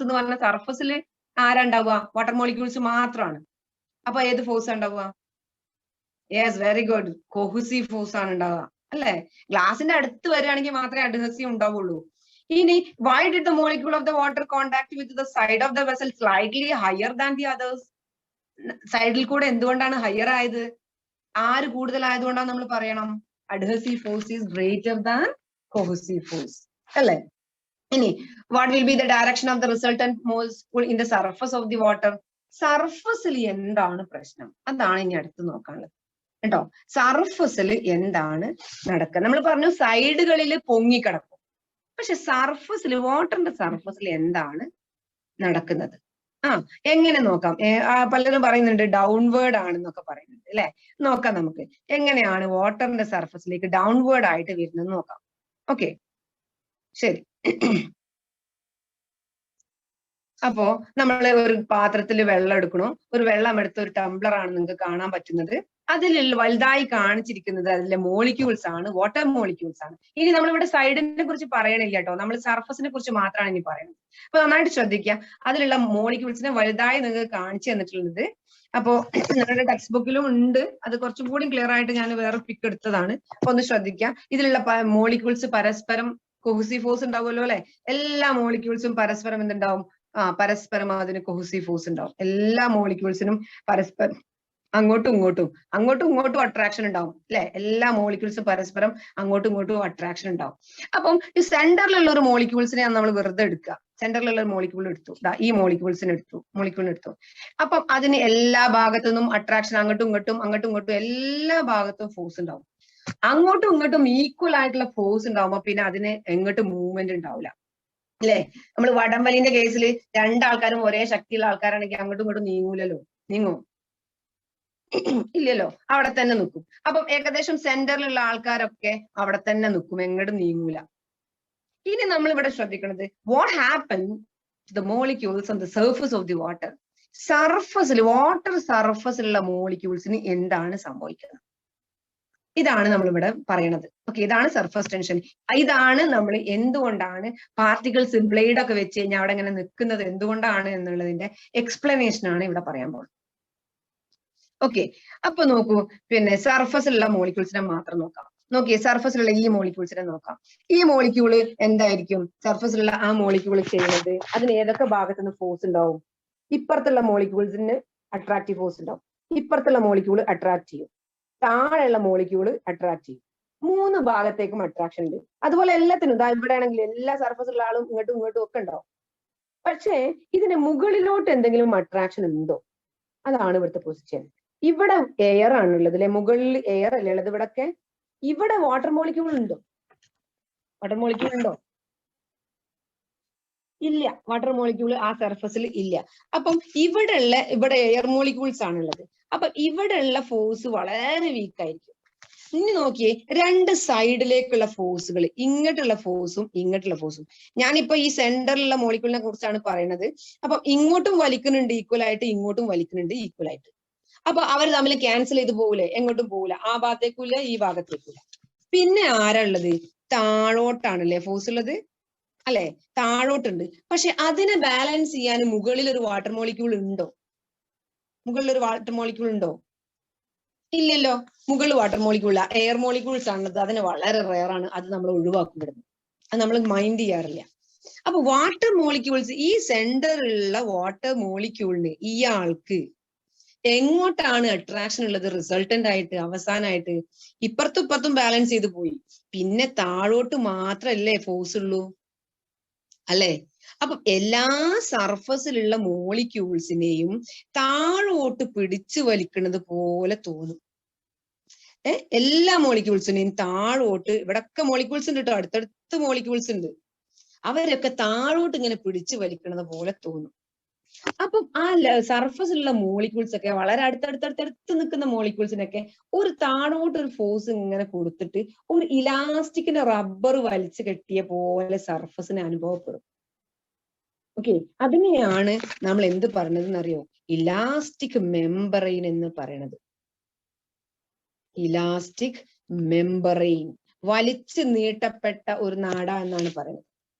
[SPEAKER 1] എന്ന് പറഞ്ഞ സർഫസിൽ ആരാ ഉണ്ടാവുക? വാട്ടർ മോളിക്യൂൾസ് മാത്രമാണ്. അപ്പൊ ഏത് ഫോഴ്സ് ഉണ്ടാവുക? Yes, very good, cohesive force ആണ് ഉണ്ടാവുക അല്ലെ. ഗ്ലാസിന്റെ അടുത്ത് വരികയാണെങ്കിൽ മാത്രമേ അഡ്ഹസീവ് ഉണ്ടാവുള്ളൂ. ഇനി why did the molecule of the water contact with the side of the vessel slightly higher than the others? സൈഡിൽ കൂടെ എന്തുകൊണ്ടാണ് ഹയർ ആയത്? ആര് കൂടുതലായതുകൊണ്ടാണ് നമ്മൾ പറയണം? Adhesive force is greater than cohesive force അല്ലെ. ഇനി what will be the direction of the resultant molecule in the surface of the water? സർഫസിൽ എന്താണ് പ്രശ്നം? അതാണ് ഇനി അടുത്ത് നോക്കാനുള്ളത് കേട്ടോ. സർഫസിൽ എന്താണ് നടക്കുക? നമ്മൾ പറഞ്ഞു സൈഡുകളിൽ പൊങ്ങിക്കിടക്കും. പക്ഷെ സർഫസിൽ, വാട്ടറിന്റെ സർഫസിൽ എന്താണ് നടക്കുന്നത്? എങ്ങനെ നോക്കാം? പലരും പറയുന്നുണ്ട് ഡൗൺവേർഡ് ആണെന്നൊക്കെ പറയുന്നുണ്ട് അല്ലെ. നോക്കാം നമുക്ക് എങ്ങനെയാണ് വാട്ടറിന്റെ സർഫസിലേക്ക് ഡൗൺവേർഡ് ആയിട്ട് വരുന്നത് നോക്കാം. ഓക്കെ, ശരി. അപ്പോ നമ്മൾ ഒരു പാത്രത്തിൽ വെള്ളം എടുക്കണു. ഒരു വെള്ളം എടുത്ത ഒരു ടംബ്ലർ ആണ് നിങ്ങൾക്ക് കാണാൻ പറ്റുന്നത്. അതിൽ വലുതായി കാണിച്ചിരിക്കുന്നത് അതിലെ മോളിക്യൂൾസ് ആണ്, വാട്ടർ മോളിക്യൂൾസ് ആണ്. ഇനി നമ്മളിവിടെ സൈഡിനെ കുറിച്ച് പറയണില്ല കേട്ടോ, നമ്മൾ സർഫസിനെ കുറിച്ച് മാത്രമാണ് ഇനി പറയുന്നത്. അപ്പൊ നന്നായിട്ട് ശ്രദ്ധിക്കുക. അതിലുള്ള മോളിക്യൂൾസിനെ വലുതായി നിങ്ങൾക്ക് കാണിച്ചു തന്നിട്ടുള്ളത്. അപ്പോ നിങ്ങളുടെ ടെക്സ്റ്റ് ബുക്കിലും ഉണ്ട്. അത് കുറച്ചും കൂടി ക്ലിയർ ആയിട്ട് ഞാൻ വേറെ പിക്ക് എടുത്തതാണ്. അപ്പൊ ഒന്ന് ശ്രദ്ധിക്കുക. ഇതിലുള്ള മോളിക്യൂൾസ് പരസ്പരം കൊഹസീവ് ഫോഴ്സ് ഉണ്ടാവുമല്ലോ അല്ലെ. എല്ലാ മോളിക്യൂൾസും പരസ്പരം എന്തുണ്ടാവും? പരസ്പരം അതിന് കൊഹസീവ് ഫോഴ്സ് ഉണ്ടാവും. എല്ലാ മോളിക്യൂൾസിനും പരസ്പരം അങ്ങോട്ടും ഇങ്ങോട്ടും അട്രാക്ഷൻ ഉണ്ടാവും അല്ലെ. എല്ലാ മോളിക്യൂൾസും പരസ്പരം അങ്ങോട്ടും ഇങ്ങോട്ടും അട്രാക്ഷൻ ഉണ്ടാവും. അപ്പം ഈ സെന്ററിലുള്ള ഒരു മോളിക്യൂൾസിനെ നമ്മൾ വെറുതെ എടുക്കുക. സെന്ററിലുള്ള ഒരു മോളിക്യൂൾ എടുത്തു, ഈ മോളിക്യൂളിനെ എടുത്തു. അപ്പം അതിന് എല്ലാ ഭാഗത്തുനിന്നും അട്രാക്ഷൻ അങ്ങോട്ടും ഇങ്ങോട്ടും എല്ലാ ഭാഗത്തും ഫോഴ്സ് ഉണ്ടാവും. അങ്ങോട്ടും ഇങ്ങോട്ടും ഈക്വൽ ആയിട്ടുള്ള ഫോഴ്സ് ഉണ്ടാവുമ്പോ പിന്നെ അതിന് എങ്ങോട്ടും മൂവ്മെന്റ് ഉണ്ടാവില്ല അല്ലെ. നമ്മൾ വടംവലിന്റെ കേസിൽ രണ്ടാൾക്കാരും ഒരേ ശക്തിയുള്ള ആൾക്കാരാണെങ്കിൽ അങ്ങോട്ടും ഇങ്ങോട്ടും നീങ്ങോ? ഇല്ലല്ലോ, അവിടെ തന്നെ നിൽക്കും. അപ്പം ഏകദേശം സെന്ററിലുള്ള ആൾക്കാരൊക്കെ അവിടെ തന്നെ നിൽക്കും, എങ്ങോട്ടും നീങ്ങൂല. ഇനി നമ്മൾ ഇവിടെ ശ്രദ്ധിക്കുന്നത് what happen to the molecules on the surface of the water? Water സർഫസിലുള്ള മോളിക്യൂൾസിന് എന്താണ് സംഭവിക്കുന്നത്? ഇതാണ് നമ്മൾ ഇവിടെ പറയണത്. ഓക്കെ, ഇതാണ് സർഫസ് ടെൻഷൻ. ഇതാണ് നമ്മൾ എന്തുകൊണ്ടാണ് പാർട്ടിക്കിൾസ് ബ്ലേഡ് ഒക്കെ വെച്ച് കഴിഞ്ഞാൽ അവിടെ ഇങ്ങനെ നിൽക്കുന്നത് എന്തുകൊണ്ടാണ് എന്നുള്ളതിന്റെ എക്സ്പ്ലനേഷൻ ആണ് ഇവിടെ പറയാൻ പോകുന്നത്. ഓക്കെ, അപ്പൊ നോക്കൂ, പിന്നെ സർഫസിലുള്ള മോളിക്യൂൾസിനെ മാത്രം നോക്കാം. നോക്കിയേ, സർഫസിലുള്ള ഈ മോളിക്യൂൾസിനെ നോക്കാം. ഈ മോളിക്യൂള് എന്തായിരിക്കും? സർഫസിലുള്ള ആ മോളിക്യൂൾ ചെയ്യുന്നത്, അതിന് ഏതൊക്കെ ഭാഗത്തുനിന്ന് ഫോഴ്സ് ഉണ്ടാവും? ഇപ്പുറത്തുള്ള മോളിക്യൂൾസിന് അട്രാക്റ്റീവ് ഫോഴ്സ് ഉണ്ടാവും. ഇപ്പുറത്തുള്ള മോളിക്യൂൾ അട്രാക്ട് ചെയ്യും, താഴെയുള്ള മോളിക്യൂള് അട്രാക്ട് ചെയ്യും. 3 ഭാഗത്തേക്കും അട്രാക്ഷൻ ഉണ്ട്. അതുപോലെ എല്ലാത്തിനും ഇവിടെ ആണെങ്കിൽ എല്ലാ സർഫസിലുള്ള ആളും ഇങ്ങോട്ടും ഒക്കെ ഉണ്ടാവും. പക്ഷേ ഇതിന് മുകളിലോട്ട് എന്തെങ്കിലും അട്രാക്ഷൻ ഉണ്ടോ? അതാണ് ഇവിടുത്തെ പൊസിഷൻ. ഇവിടെ എയർ ആണുള്ളത് അല്ലെ, മുകളിൽ എയർ അല്ലേ ഉള്ളത്. ഇവിടെ വാട്ടർ മോളിക്യൂൾ ഉണ്ടോ? ഇല്ല, വാട്ടർ മോളിക്യൂൾ ആ സർഫസിൽ ഇല്ല. അപ്പം ഇവിടെ എയർ മോളിക്യൂൾസ് ആണുള്ളത്. അപ്പൊ ഇവിടെയുള്ള ഫോഴ്സ് വളരെ വീക്ക് ആയിരിക്കും. ഇനി നോക്കിയേ, 2 സൈഡിലേക്കുള്ള ഫോഴ്സുകൾ, ഇങ്ങോട്ടുള്ള ഫോഴ്സും. ഞാനിപ്പോ ഈ സെന്ററിലുള്ള മോളിക്യൂളിനെ കുറിച്ചാണ് പറയുന്നത്. അപ്പൊ ഇങ്ങോട്ടും വലിക്കുന്നുണ്ട് ഈക്വൽ ആയിട്ട്, ഇങ്ങോട്ടും വലിക്കുന്നുണ്ട് ഈക്വൽ ആയിട്ട്. അപ്പൊ അവർ തമ്മിൽ ക്യാൻസൽ ചെയ്ത് പോകൂലേ? എങ്ങോട്ടും പോകൂല, ആ ഭാഗത്തേക്കൂല ഈ ഭാഗത്തേക്കൂല. പിന്നെ ആരാ ഉള്ളത്? താഴോട്ടാണല്ലേ ഫോഴ്സ് ഉള്ളത് അല്ലെ, താഴോട്ടുണ്ട്. പക്ഷെ അതിനെ ബാലൻസ് ചെയ്യാൻ മുകളിൽ ഒരു വാട്ടർ മോളിക്യൂൾ ഉണ്ടോ? ഇല്ലല്ലോ. മുകളിൽ വാട്ടർ മോളിക്യൂൾ, എയർ മോളിക്യൂൾസ് ആണത്. അതിന് വളരെ റെയർ ആണ്. അത് നമ്മൾ ഒഴിവാക്കുന്നത്, അത് നമ്മൾ മൈൻഡ് ചെയ്യാറില്ല. അപ്പൊ വാട്ടർ മോളിക്യൂൾസ്, ഈ സെന്ററിലുള്ള വാട്ടർ മോളിക്യൂളിന് ഇയാൾക്ക് എങ്ങോട്ടാണ് അട്രാക്ഷൻ ഉള്ളത്? റിസൾട്ടന്റ് ആയിട്ട്, അവസാനമായിട്ട് ഇപ്പുറത്തും ബാലൻസ് ചെയ്ത് പോയി. പിന്നെ താഴോട്ട് മാത്രല്ലേ ഫോഴ്സ് ഉള്ളൂ അല്ലെ? അപ്പൊ എല്ലാ സർഫസിലുള്ള മോളിക്യൂൾസിനെയും താഴോട്ട് പിടിച്ചു വലിക്കുന്നത് പോലെ തോന്നും. എല്ലാ മോളിക്യൂൾസിനെയും താഴോട്ട്, ഇവിടൊക്കെ മോളിക്യൂൾസ് ഉണ്ട് കേട്ടോ, അടുത്തടുത്ത് മോളിക്യൂൾസ് ഉണ്ട്, അവരൊക്കെ താഴോട്ട് ഇങ്ങനെ പിടിച്ചു വലിക്കുന്നത് പോലെ തോന്നും. അപ്പം ആ സർഫസിലുള്ള മോളിക്യൂൾസ് ഒക്കെ വളരെ അടുത്തടുത്തടുത്ത് നിൽക്കുന്ന മോളിക്യൂൾസിനൊക്കെ ഒരു താഴോട്ട് ഒരു ഫോഴ്സ് ഇങ്ങനെ കൊടുത്തിട്ട് ഒരു ഇലാസ്റ്റിക്കിന്റെ റബ്ബർ വലിച്ചു കെട്ടിയ പോലെ സർഫസിന് അനുഭവപ്പെടും. ഓക്കെ, അതിനെയാണ് നമ്മൾ എന്ത് പറഞ്ഞതെന്ന് അറിയോ? ഇലാസ്റ്റിക് മെമ്പറൈൻ എന്ന് പറയണത്. ഇലാസ്റ്റിക് മെമ്പറൈൻ, വലിച്ചു നീട്ടപ്പെട്ട ഒരു നാട എന്നാണ് പറയുന്നത്.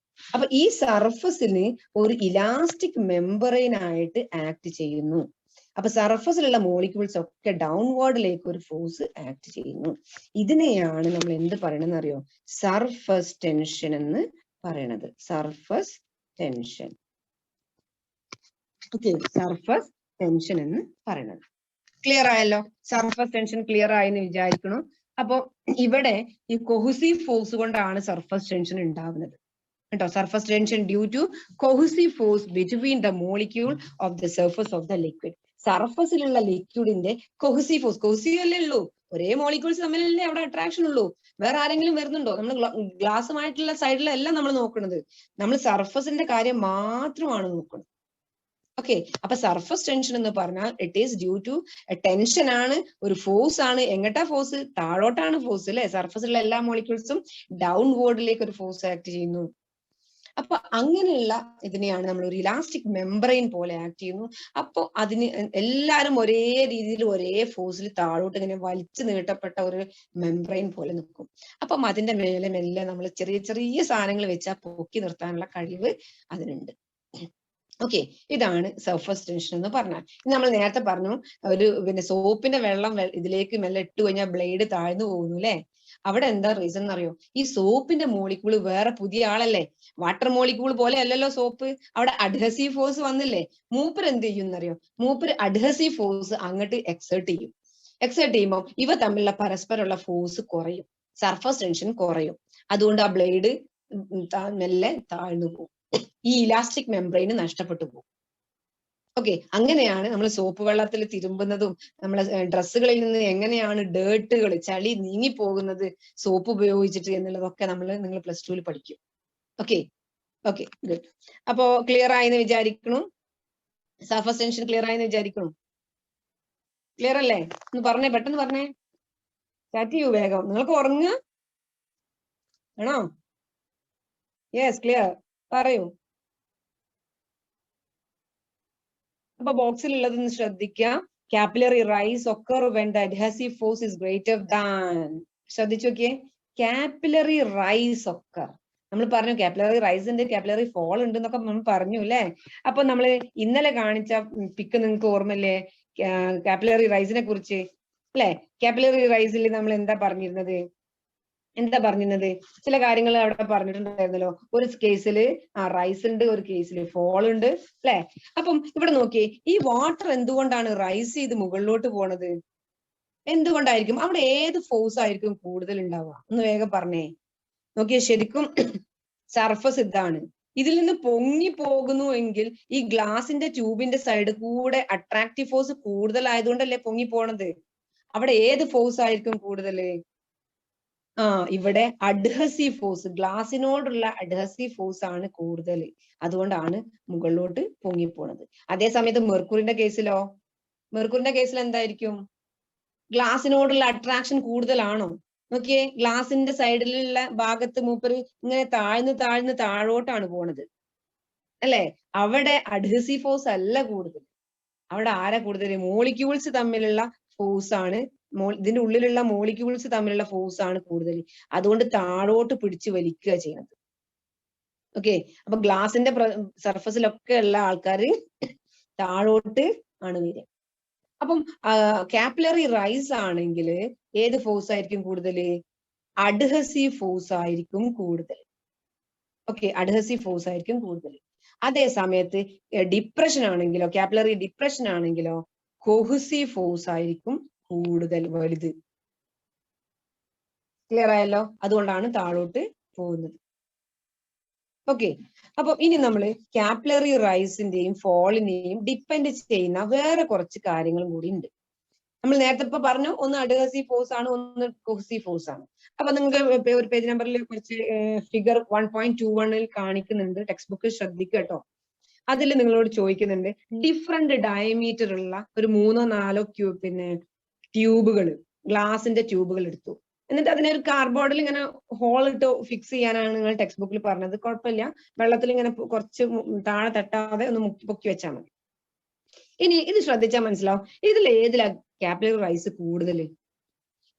[SPEAKER 1] അപ്പൊ ഈ സർഫസിന് ഒരു ഇലാസ്റ്റിക് മെമ്പറൈൻ ആയിട്ട് ആക്ട് ചെയ്യുന്നു. അപ്പൊ സർഫസിലുള്ള മോളിക്യൂൾസ് ഒക്കെ ഡൗൺവേർഡിലേക്ക് ഒരു ഫോഴ്സ് ആക്ട് ചെയ്യുന്നു. ഇതിനെയാണ് നമ്മൾ എന്ത് പറയണെന്ന് അറിയോ? സർഫസ് ടെൻഷൻ എന്ന് പറയണത്. Surface tension. Okay, surface tension എന്ന് പറയണത്. ക്ലിയർ ആയല്ലോ? സർഫസ് ടെൻഷൻ ക്ലിയർ ആയെന്ന് വിചാരിക്കണു. അപ്പൊ ഇവിടെ ഈ കൊഹസീവ് ഫോഴ്സ് കൊണ്ടാണ് സർഫസ് ടെൻഷൻ ഉണ്ടാവുന്നത് കേട്ടോ. Surface tension due to cohesive force between the molecule of the surface of the liquid. സർഫസിലുള്ള ലിക്വിഡിന്റെ കൊഹസീവ് ഫോഴ്സ്, കൊഹസീവ് അല്ലേ ഉള്ളൂ, ഒരേ മോളിക്യൂൾസ് തമ്മിലല്ലേ അവിടെ അട്രാക്ഷൻ ഉള്ളൂ. വേറെ ആരെങ്കിലും വരുന്നുണ്ടോ? നമ്മൾ ഗ്ലാസുമായിട്ടുള്ള സൈഡിലെല്ലാം നമ്മൾ നോക്കുന്നത്, നമ്മൾ സർഫസിന്റെ കാര്യം മാത്രമാണ് നോക്കുന്നത്. ഓക്കെ, അപ്പൊ സർഫസ് ടെൻഷൻ എന്ന് പറഞ്ഞാൽ it is due to tension ആണ്, ഒരു ഫോഴ്സ് ആണ്. എങ്ങട്ടാ ഫോഴ്സ്? താഴോട്ടാണ് ഫോഴ്സ് അല്ലെ? സർഫസിലുള്ള എല്ലാ മോളിക്യൂൾസും ഡൗൺവേർഡിലേക്ക് ഒരു ഫോഴ്സ് ആക്ട് ചെയ്യുന്നു. അപ്പൊ അങ്ങനെയുള്ള ഇതിനെയാണ് നമ്മൾ ഒരു ഇലാസ്റ്റിക് മെമ്പറൈൻ പോലെ ആക്ട് ചെയ്യുന്നു. അപ്പൊ അതിന് എല്ലാരും ഒരേ രീതിയിൽ ഒരേ ഫോഴ്സിൽ താഴോട്ട് ഇങ്ങനെ വലിച്ചു നീട്ടപ്പെട്ട ഒരു മെമ്പറൈൻ പോലെ നിൽക്കും. അപ്പം അതിന്റെ മേലെ മെല്ലെ നമ്മൾ ചെറിയ ചെറിയ സാധനങ്ങൾ വെച്ചാൽ പൊക്കി നിർത്താനുള്ള കഴിവ് അതിനുണ്ട്. ഓക്കെ, ഇതാണ് സർഫസ് ടെൻഷൻ എന്ന് പറഞ്ഞാൽ. നമ്മൾ നേരത്തെ പറഞ്ഞു ഒരു സോപ്പിന്റെ വെള്ളം ഇതിലേക്ക് മെല്ലെ ഇട്ട് കഴിഞ്ഞാൽ ബ്ലേഡ് താഴ്ന്നു പോകുന്നു അല്ലെ? അവിടെ എന്താ റീസൺ എന്നറിയോ? ഈ സോപ്പിന്റെ മോളിക്യൂള് വേറെ പുതിയ ആളല്ലേ, വാട്ടർ മോളിക്യൂൾ പോലെ അല്ലല്ലോ സോപ്പ്. അവിടെ അഡ്ഹസീവ് ഫോഴ്സ് വന്നില്ലേ, മൂപ്പർ എന്ത് ചെയ്യും എന്നറിയോ? മൂപ്പർ അഡ്ഹസീവ് ഫോഴ്സ് അങ്ങോട്ട് എക്സേർട്ട് ചെയ്യും. എക്സേർട്ട് ചെയ്യുമ്പോൾ ഇവ തമ്മിലുള്ള പരസ്പരമുള്ള ഫോഴ്സ് കുറയും, സർഫസ് ടെൻഷൻ കുറയും. അതുകൊണ്ട് ആ ബ്ലേഡ് മെല്ലെ താഴ്ന്നു പോകും, ഈ ഇലാസ്റ്റിക് മെംബ്രെയിൻ നഷ്ടപ്പെട്ടു പോകും. ഓക്കെ, അങ്ങനെയാണ് നമ്മൾ സോപ്പ് വെള്ളത്തിൽ തിരുമ്പുന്നതും നമ്മളെ ഡ്രസ്സുകളിൽ നിന്ന് എങ്ങനെയാണ് ഡേർട്ടുകൾ, ചളി നീങ്ങി പോകുന്നത് സോപ്പ് ഉപയോഗിച്ചിട്ട് എന്നുള്ളതൊക്കെ നിങ്ങൾ +2 പഠിക്കും. Okay okay good. അപ്പോ ക്ലിയർ ആയെന്ന് വിചാരിക്കണു. സർഫസ് ടെൻഷൻ ക്ലിയർ ആയെന്ന് വിചാരിക്കണു. ക്ലിയർ അല്ലേ? ഒന്ന് പറഞ്ഞേ, പെട്ടെന്ന് പറഞ്ഞേ, സ്റ്റാർട്ട് ചെയ്യൂ വേഗം. നിങ്ങൾക്ക് ഉറങ്ങുക ആണോ? യെസ്, ക്ലിയർ, പറയൂ. അപ്പൊ ബോക്സിൽ ഉള്ളതൊന്ന് ശ്രദ്ധിക്കുക. Capillary rise occur when the adhesive force is greater than. ശ്രദ്ധിച്ചു നോക്കിയേ, കാപ്പിലറി റൈസ് occur. നമ്മൾ പറഞ്ഞു കാപ്പിലറി റൈസ് ഉണ്ട്, കാപ്പിലറി ഫോൾ ഉണ്ട് എന്നൊക്കെ നമ്മൾ പറഞ്ഞു അല്ലെ? അപ്പൊ നമ്മൾ ഇന്നലെ കാണിച്ച പിക്ക് നിങ്ങൾക്ക് ഓർമ്മല്ലേ കാപ്പിലറി റൈസിനെ കുറിച്ച് അല്ലെ? കാപ്പിലറി റൈസിൽ നമ്മൾ എന്താ പറഞ്ഞിരുന്നത്? ചില കാര്യങ്ങൾ അവിടെ പറഞ്ഞിട്ടുണ്ടായിരുന്നല്ലോ. ഒരു കേസിൽ റൈസ് ഉണ്ട്, ഒരു കേസിൽ ഫോൾ ഉണ്ട് അല്ലെ? അപ്പം ഇവിടെ നോക്കിയേ, ഈ വാട്ടർ എന്തുകൊണ്ടാണ് റൈസ് ചെയ്ത് മുകളിലോട്ട് പോണത്? എന്തുകൊണ്ടായിരിക്കും? അവിടെ ഏത് ഫോഴ്സ് ആയിരിക്കും കൂടുതൽ ഉണ്ടാവുക? ഒന്ന് വേഗം പറഞ്ഞേ. നോക്കിയേ, ശരിക്കും സർഫസ് ഇതാണ്, ഇതിൽ നിന്ന് പൊങ്ങി പോകുന്നു എങ്കിൽ ഈ ഗ്ലാസിന്റെ ട്യൂബിന്റെ സൈഡ് കൂടെ അട്രാക്റ്റീവ് ഫോഴ്സ് കൂടുതലായതുകൊണ്ടല്ലേ പൊങ്ങി പോണത്. അവിടെ ഏത് ഫോഴ്സ് ആയിരിക്കും കൂടുതൽ? ഇവിടെ അഡ്ഹസീവ് ഫോഴ്സ്, ഗ്ലാസിനോടുള്ള അഡ്ഹസീവ് ഫോഴ്സ് ആണ് കൂടുതൽ, അതുകൊണ്ടാണ് മുകളിലോട്ട് പൊങ്ങിപ്പോണത്. അതേ സമയത്ത് മെർക്കുറിന്റെ കേസിൽ എന്തായിരിക്കും? ഗ്ലാസിനോടുള്ള അട്രാക്ഷൻ കൂടുതലാണോ? നോക്കിയേ, ഗ്ലാസിന്റെ സൈഡിലുള്ള ഭാഗത്ത് മൂപ്പര് ഇങ്ങനെ താഴ്ന്ന് താഴോട്ടാണ് പോണത് അല്ലെ? അവിടെ അഡ്ഹസീവ് ഫോഴ്സ് അല്ല കൂടുതൽ, അവിടെ ആരാ കൂടുതൽ? മോളിക്യൂൾസ് തമ്മിലുള്ള ഫോഴ്സ് ആണ്, ഇതിന്റെ ഉള്ളിലുള്ള മോളിക്യൂൾസ് തമ്മിലുള്ള ഫോഴ്സ് ആണ് കൂടുതൽ, അതുകൊണ്ട് താഴോട്ട് പിടിച്ചു വലിക്കുക ചെയ്യുന്നത്. ഓക്കെ, അപ്പൊ ഗ്ലാസിന്റെ സർഫസിലൊക്കെ ഉള്ള ആൾക്കാർ താഴോട്ട് ആണ് വരിക. അപ്പം കാപ്പിലറി റൈസ് ആണെങ്കിൽ ഏത് ഫോഴ്സ് ആയിരിക്കും കൂടുതൽ? അഡ്ഹസീവ് ഫോഴ്സ് ആയിരിക്കും കൂടുതൽ. ഓക്കെ, അഡ്ഹസീവ് ഫോഴ്സ് ആയിരിക്കും കൂടുതൽ. അതേ സമയത്ത് ഡിപ്രഷൻ ആണെങ്കിലോ, കാപ്പിലറി ഡിപ്രഷൻ ആണെങ്കിലോ കൊഹസീവ് ഫോഴ്സ് ആയിരിക്കും കൂടുതൽ, വലുത്. ക്ലിയർ ആയല്ലോ? അതുകൊണ്ടാണ് താഴോട്ട് പോകുന്നത്.
[SPEAKER 2] ഓക്കെ. അപ്പൊ ഇനി നമ്മൾ കാപ്പിലറി റൈസിന്റെയും ഫോളിനെയും ഡിപ്പെൻഡ് ചെയ്യുന്ന വേറെ കുറച്ച് കാര്യങ്ങളും കൂടി ഉണ്ട്. നമ്മൾ നേരത്തെ ഇപ്പൊ പറഞ്ഞു, ഒന്ന് അഡ്ഹസീവ് ഫോഴ്സ് ആണ്, ഒന്ന് കൊഹസീവ് ഫോഴ്സ് ആണ്. അപ്പൊ നിങ്ങൾക്ക് ഒരു പേജ് നമ്പറിൽ കുറച്ച് ഫിഗർ 1.21 കാണിക്കുന്നുണ്ട്, ടെക്സ്റ്റ് ബുക്ക് ശ്രദ്ധിക്കുക കേട്ടോ. അതിൽ നിങ്ങളോട് ചോദിക്കുന്നുണ്ട്, ഡിഫറെന്റ് ഡയമീറ്റർ ഉള്ള ഒരു 3-4 ട്യൂബുകൾ, ഗ്ലാസിന്റെ ട്യൂബുകൾ എടുത്തു. എന്നിട്ട് അതിനെ ഒരു കാർഡ്ബോർഡിൽ ഇങ്ങനെ ഹോൾ ഇട്ട് ഫിക്സ് ചെയ്യാനാണ് നിങ്ങൾ ടെക്സ്റ്റ് ബുക്കിൽ പറഞ്ഞത്. കുഴപ്പമില്ല, വെള്ളത്തിൽ ഇങ്ങനെ കുറച്ച് താഴെ തട്ടാതെ ഒന്ന് പൊക്കി വെച്ചാൽ മതി. ഇനി ഇത് ശ്രദ്ധിച്ചാൽ മനസ്സിലാവും, ഇതിൽ ഏതിലാ കാപ്പിലറി റൈസ് കൂടുതൽ?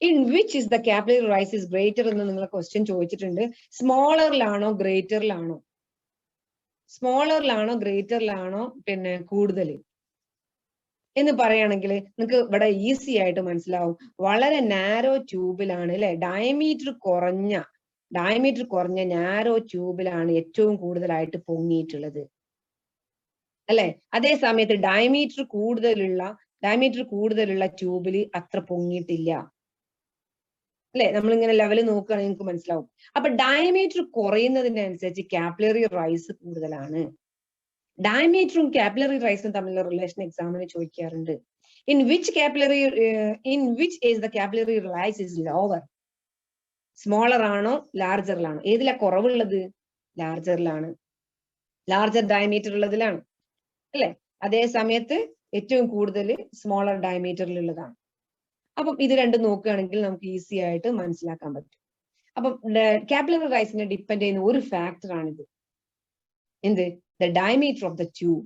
[SPEAKER 2] In which is the capillary rise is greater എന്ന് നിങ്ങൾ ക്വസ്റ്റ്യൻ ചോദിച്ചിട്ടുണ്ട്. സ്മോളറിലാണോ ഗ്രേറ്ററിലാണോ? സ്മോളറിലാണോ ഗ്രേറ്ററിലാണോ കൂടുതൽ എന്ന് പറയുകയാണെങ്കിൽ നിങ്ങൾക്ക് ഇവിടെ ഈസി ആയിട്ട് മനസ്സിലാവും. വളരെ നാരോ ട്യൂബിലാണ് അല്ലെ, ഡയമീറ്റർ കുറഞ്ഞ നാരോ ട്യൂബിലാണ് ഏറ്റവും കൂടുതലായിട്ട് പൊങ്ങിയിട്ടുള്ളത് അല്ലെ. അതേ സമയത്ത് ഡയമീറ്റർ കൂടുതലുള്ള ട്യൂബിൽ അത്ര പൊങ്ങിയിട്ടില്ല അല്ലെ. നമ്മളിങ്ങനെ ലെവല് നോക്കുകയാണെങ്കിൽ നിങ്ങൾക്ക് മനസ്സിലാവും. അപ്പൊ ഡയമീറ്റർ കുറയുന്നതിനനുസരിച്ച് കാപ്പിലറി റൈസ് കൂടുതലാണ്. ഡയമീറ്ററും കാപ്പിലറി റൈസും തമ്മിലുള്ള റിലേഷൻ എക്സാമിന് ചോദിക്കാറുണ്ട്. In which is the capillary rise is lower? Smaller ആണോ ലാർജറിലാണോ? ഏതിലാ കുറവുള്ളത്? ലാർജറിലാണ്. ലാർജർ ഡയമീറ്റർ ഉള്ളതിലാണ് അല്ലെ. അതേ സമയത്ത് ഏറ്റവും കൂടുതൽ സ്മോളർ ഡയമീറ്ററിലുള്ളതാണ്. അപ്പം ഇത് രണ്ടും നോക്കുകയാണെങ്കിൽ നമുക്ക് ഈസി ആയിട്ട് മനസ്സിലാക്കാൻ പറ്റും. അപ്പം കാപ്പിലറി റൈസിനെ ഡിപ്പെൻഡ് ചെയ്യുന്ന ഒരു ഫാക്ടർ ആണിത്. എന്ത്? the diameter of the tube.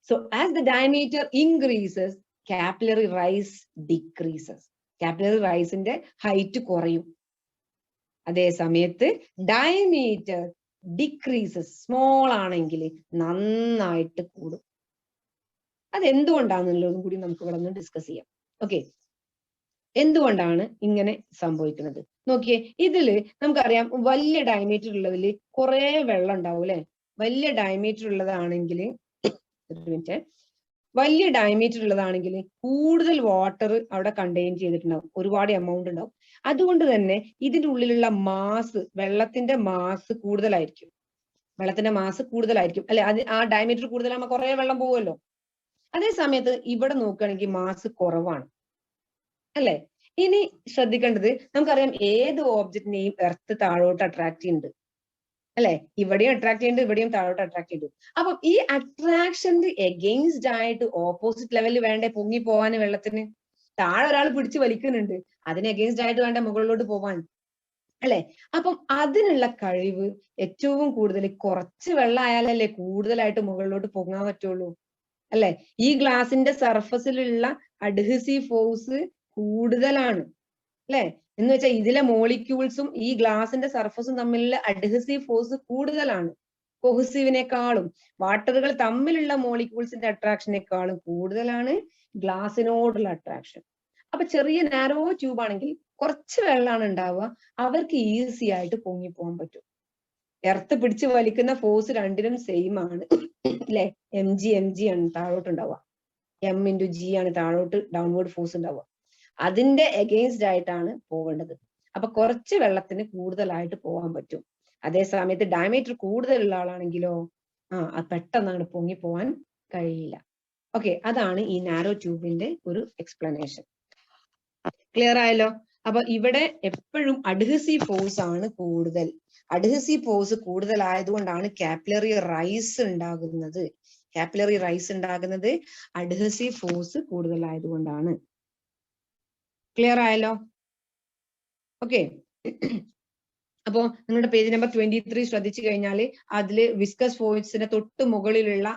[SPEAKER 2] So as the diameter increases, capillary rise decreases. Capillary rise ന്റെ height കുറയും. അതേ സമയത്ത് diameter decreases, small ആണെങ്കിൽ നന്നായിട്ട് കൂടും. അതെന്തുകൊണ്ടാണെന്നുള്ളതും കൂടി നമുക്ക് ഇവിടെ നിന്ന് ഡിസ്കസ് ചെയ്യാം. ഓക്കെ, എന്തുകൊണ്ടാണ് ഇങ്ങനെ സംഭവിക്കുന്നത് നോക്കിയേ. ഇതില് നമുക്കറിയാം, വലിയ ഡയമീറ്റർ ഉള്ളതിൽ കുറെ വെള്ളം ഉണ്ടാവും അല്ലെ. വലിയ ഡയമീറ്റർ ഉള്ളതാണെങ്കിൽ കൂടുതൽ വാട്ടർ അവിടെ കണ്ടെയ്ൻ ചെയ്തിട്ടുണ്ടാവും, ഒരുപാട് എമൗണ്ട് ഉണ്ടാവും. അതുകൊണ്ട് തന്നെ ഇതിന്റെ ഉള്ളിലുള്ള വെള്ളത്തിന്റെ മാസ് കൂടുതലായിരിക്കും അല്ലെ. അത് ആ ഡയമീറ്റർ കൂടുതലാകുമ്പോൾ കുറെ വെള്ളം പോകുമല്ലോ. അതേ സമയത്ത് ഇവിടെ നോക്കുകയാണെങ്കിൽ മാസ് കുറവാണ് അല്ലെ. ഇനി ശ്രദ്ധിക്കേണ്ടത്, നമുക്കറിയാം ഏത് ഓബ്ജക്റ്റിനെയും എർത്ത് താഴോട്ട് അട്രാക്ട് ചെയ്യുന്നുണ്ട് അല്ലെ. ഇവിടെയും അട്രാക്ട് ചെയ്യുന്നുണ്ട്, ഇവിടെയും താഴോട്ട് അട്രാക്ട് ചെയ്യുന്നുണ്ട്. അപ്പൊ ഈ അട്രാക്ഷന്റെ എഗെയിൻസ്റ്റ് ആയിട്ട് ഓപ്പോസിറ്റ് ലെവലിൽ വേണ്ടേ പൊങ്ങി പോവാൻ? വെള്ളത്തിന് താഴെ ഒരാൾ പിടിച്ച് വലിക്കുന്നുണ്ട്, അതിന് എഗെയിൻസ്റ്റ് ആയിട്ട് വേണ്ട മുകളിലോട്ട് പോവാൻ അല്ലെ. അപ്പം അതിനുള്ള കഴിവ് ഏറ്റവും കൂടുതൽ കുറച്ച് വെള്ളം ആയാലല്ലേ കൂടുതലായിട്ട് മുകളിലോട്ട് പൊങ്ങാൻ പറ്റുള്ളൂ അല്ലെ. ഈ ഗ്ലാസിന്റെ സർഫസിലുള്ള അഡ്ഹസീവ് ഫോഴ്സ് കൂടുതലാണ് അല്ലെ. എന്ന് വെച്ചാൽ ഇതിലെ മോളിക്യൂൾസും ഈ ഗ്ലാസിന്റെ സർഫസും തമ്മിലുള്ള അഡ്ഹസീവ് ഫോഴ്സ് കൂടുതലാണ്. കൊഹസീവിനേക്കാളും വാട്ടറുകൾ തമ്മിലുള്ള മോളിക്യൂൾസിന്റെ അട്രാക്ഷനേക്കാളും കൂടുതലാണ് ഗ്ലാസിനോടുള്ള അട്രാക്ഷൻ. അപ്പൊ ചെറിയ നാരോ ട്യൂബ് ആണെങ്കിൽ കുറച്ച് വെള്ളമാണ് ഉണ്ടാവുക, അവർക്ക് ഈസി ആയിട്ട് പൊങ്ങിപ്പോകാൻ പറ്റും. എർത്ത് പിടിച്ച് വലിക്കുന്ന ഫോഴ്സ് രണ്ടിനും സെയിം ആണ് അല്ലെ. എം ജി ആണ് താഴോട്ട് ഉണ്ടാവുക, M×G ആണ് താഴോട്ട് ഡൗൺവേർഡ് ഫോഴ്സ് ഉണ്ടാവുക. അതിന്റെ എഗെയിൻസ്റ്റ് ആയിട്ടാണ് പോവേണ്ടത്. അപ്പൊ കുറച്ച് വെള്ളത്തിന് കൂടുതലായിട്ട് പോകാൻ പറ്റും. അതേ സമയത്ത് ഡയമീറ്റർ കൂടുതലുള്ള ആളാണെങ്കിലോ പെട്ടെന്ന് അങ്ങോട്ട് പൊങ്ങി പോവാൻ കഴിയില്ല. ഓക്കെ, അതാണ് ഈ നാരോ ട്യൂബിന്റെ ഒരു എക്സ്പ്ലനേഷൻ. ക്ലിയർ ആയല്ലോ? അപ്പൊ ഇവിടെ എപ്പോഴും അഡ്ഹസീവ് ഫോഴ്സ് ആണ് കൂടുതൽ. അഡ്ഹസീവ് ഫോഴ്സ് കൂടുതലായതുകൊണ്ടാണ് കാപ്പിലറി റൈസ് ഉണ്ടാകുന്നത്. അഡ്ഹസീവ് ഫോഴ്സ് കൂടുതലായതുകൊണ്ടാണ്. ക്ലിയർ ആയല്ലോ? ഓക്കെ, അപ്പോ നിങ്ങളുടെ പേജ് നമ്പർ 23 ശ്രദ്ധിച്ചു കഴിഞ്ഞാൽ അതില് വിസ്കസ് ഫോഴ്സിന്റെ തൊട്ട് മുകളിലുള്ള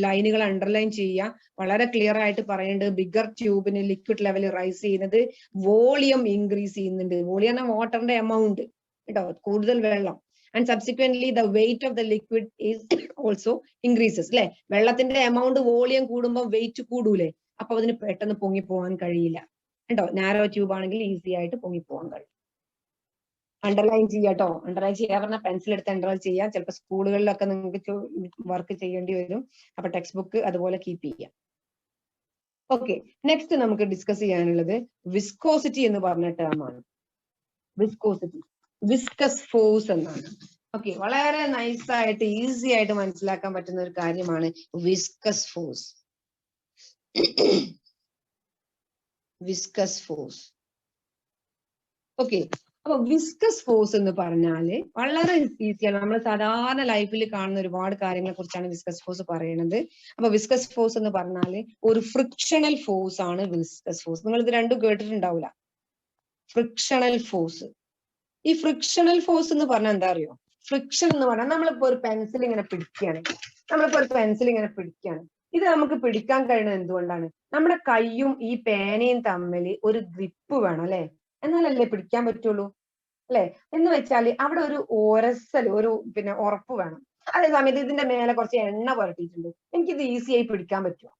[SPEAKER 2] ലൈനുകൾ അണ്ടർലൈൻ ചെയ്യുക. വളരെ ക്ലിയർ ആയിട്ട് പറയുന്നുണ്ട്, ബിഗർ ട്യൂബിന് ലിക്വിഡ് ലെവൽ റൈസ് ചെയ്യുന്നത് വോളിയം ഇൻക്രീസ് ചെയ്യുന്നുണ്ട്. വോളിയം എന്ന വാട്ടറിന്റെ എമൗണ്ട് കേട്ടോ, കൂടുതൽ വെള്ളം. And subsequently the weight of the liquid is also increases അല്ലെ. വെള്ളത്തിന്റെ എമൗണ്ട് വോളിയം കൂടുമ്പോൾ വെയിറ്റ് കൂടൂലേ, അപ്പൊ അതിന് പെട്ടെന്ന് പൊങ്ങിപ്പോവാൻ കഴിയില്ല കേട്ടോ. നാരോ ട്യൂബ് ആണെങ്കിൽ ഈസി ആയിട്ട് പൊങ്ങിപ്പോവാൻ കഴിയും. അണ്ടർലൈൻ ചെയ്യാട്ടോ. അണ്ടർലൈൻ ചെയ്യാൻ പറഞ്ഞാൽ പെൻസിൽ എടുത്ത് അണ്ടർലൈൻ ചെയ്യാം. ചിലപ്പോൾ സ്കൂളുകളിലൊക്കെ നിങ്ങൾക്ക് വർക്ക് ചെയ്യേണ്ടി വരും. അപ്പൊ ടെക്സ്റ്റ് ബുക്ക് അതുപോലെ കീപ്പ് ചെയ്യാം. ഓക്കെ, നെക്സ്റ്റ് നമുക്ക് ഡിസ്കസ് ചെയ്യാനുള്ളത് വിസ്കോസിറ്റി എന്ന് പറഞ്ഞ ടേം ആണ്. വിസ്കോസിറ്റി, വിസ്കസ് ഫോഴ്സ് എന്നാണ്. ഓക്കെ, വളരെ നൈസായിട്ട് ഈസി ആയിട്ട് മനസ്സിലാക്കാൻ പറ്റുന്ന ഒരു കാര്യമാണ് viscous force. Viscous force. Okay, അപ്പൊ വിസ്കസ് ഫോഴ്സ് എന്ന് പറഞ്ഞാല് വളരെ ഈസിയാണ്. നമ്മൾ സാധാരണ ലൈഫിൽ കാണുന്ന ഒരുപാട് കാര്യങ്ങളെ കുറിച്ചാണ് വിസ്കസ് ഫോഴ്സ് പറയുന്നത്. അപ്പൊ വിസ്കസ് ഫോഴ്സ് എന്ന് പറഞ്ഞാല് ഒരു ഫ്രിക്ഷണൽ ഫോഴ്സ് ആണ് വിസ്കസ് ഫോഴ്സ്. നിങ്ങൾ ഇത് രണ്ടും കേട്ടിട്ടുണ്ടാവില്ല. Frictional force. ഈ ഫ്രിക്ഷണൽ ഫോഴ്സ് എന്ന് പറഞ്ഞാൽ എന്താ അറിയോ? ഫ്രിക്ഷൻ എന്ന് പറഞ്ഞാൽ നമ്മളിപ്പോ ഒരു പെൻസിൽ ഇങ്ങനെ പിടിക്കുകയാണ്. ഇത് നമുക്ക് പിടിക്കാൻ കഴിയുന്നത് എന്തുകൊണ്ടാണ്? നമ്മുടെ കൈയും ഈ പേനയും തമ്മിൽ ഒരു ഗ്രിപ്പ് വേണം അല്ലെ, എന്നാലല്ലേ പിടിക്കാൻ പറ്റുള്ളൂ അല്ലെ. എന്ന് വെച്ചാൽ അവിടെ ഒരു ഒരസൽ, ഒരു ഉറപ്പ് വേണം. അതേ സമയത്ത് ഇതിന്റെ മേലെ കുറച്ച് എണ്ണ പുരട്ടിയിട്ടുണ്ട്, എനിക്കിത് ഈസിയായി പിടിക്കാൻ പറ്റുമോ?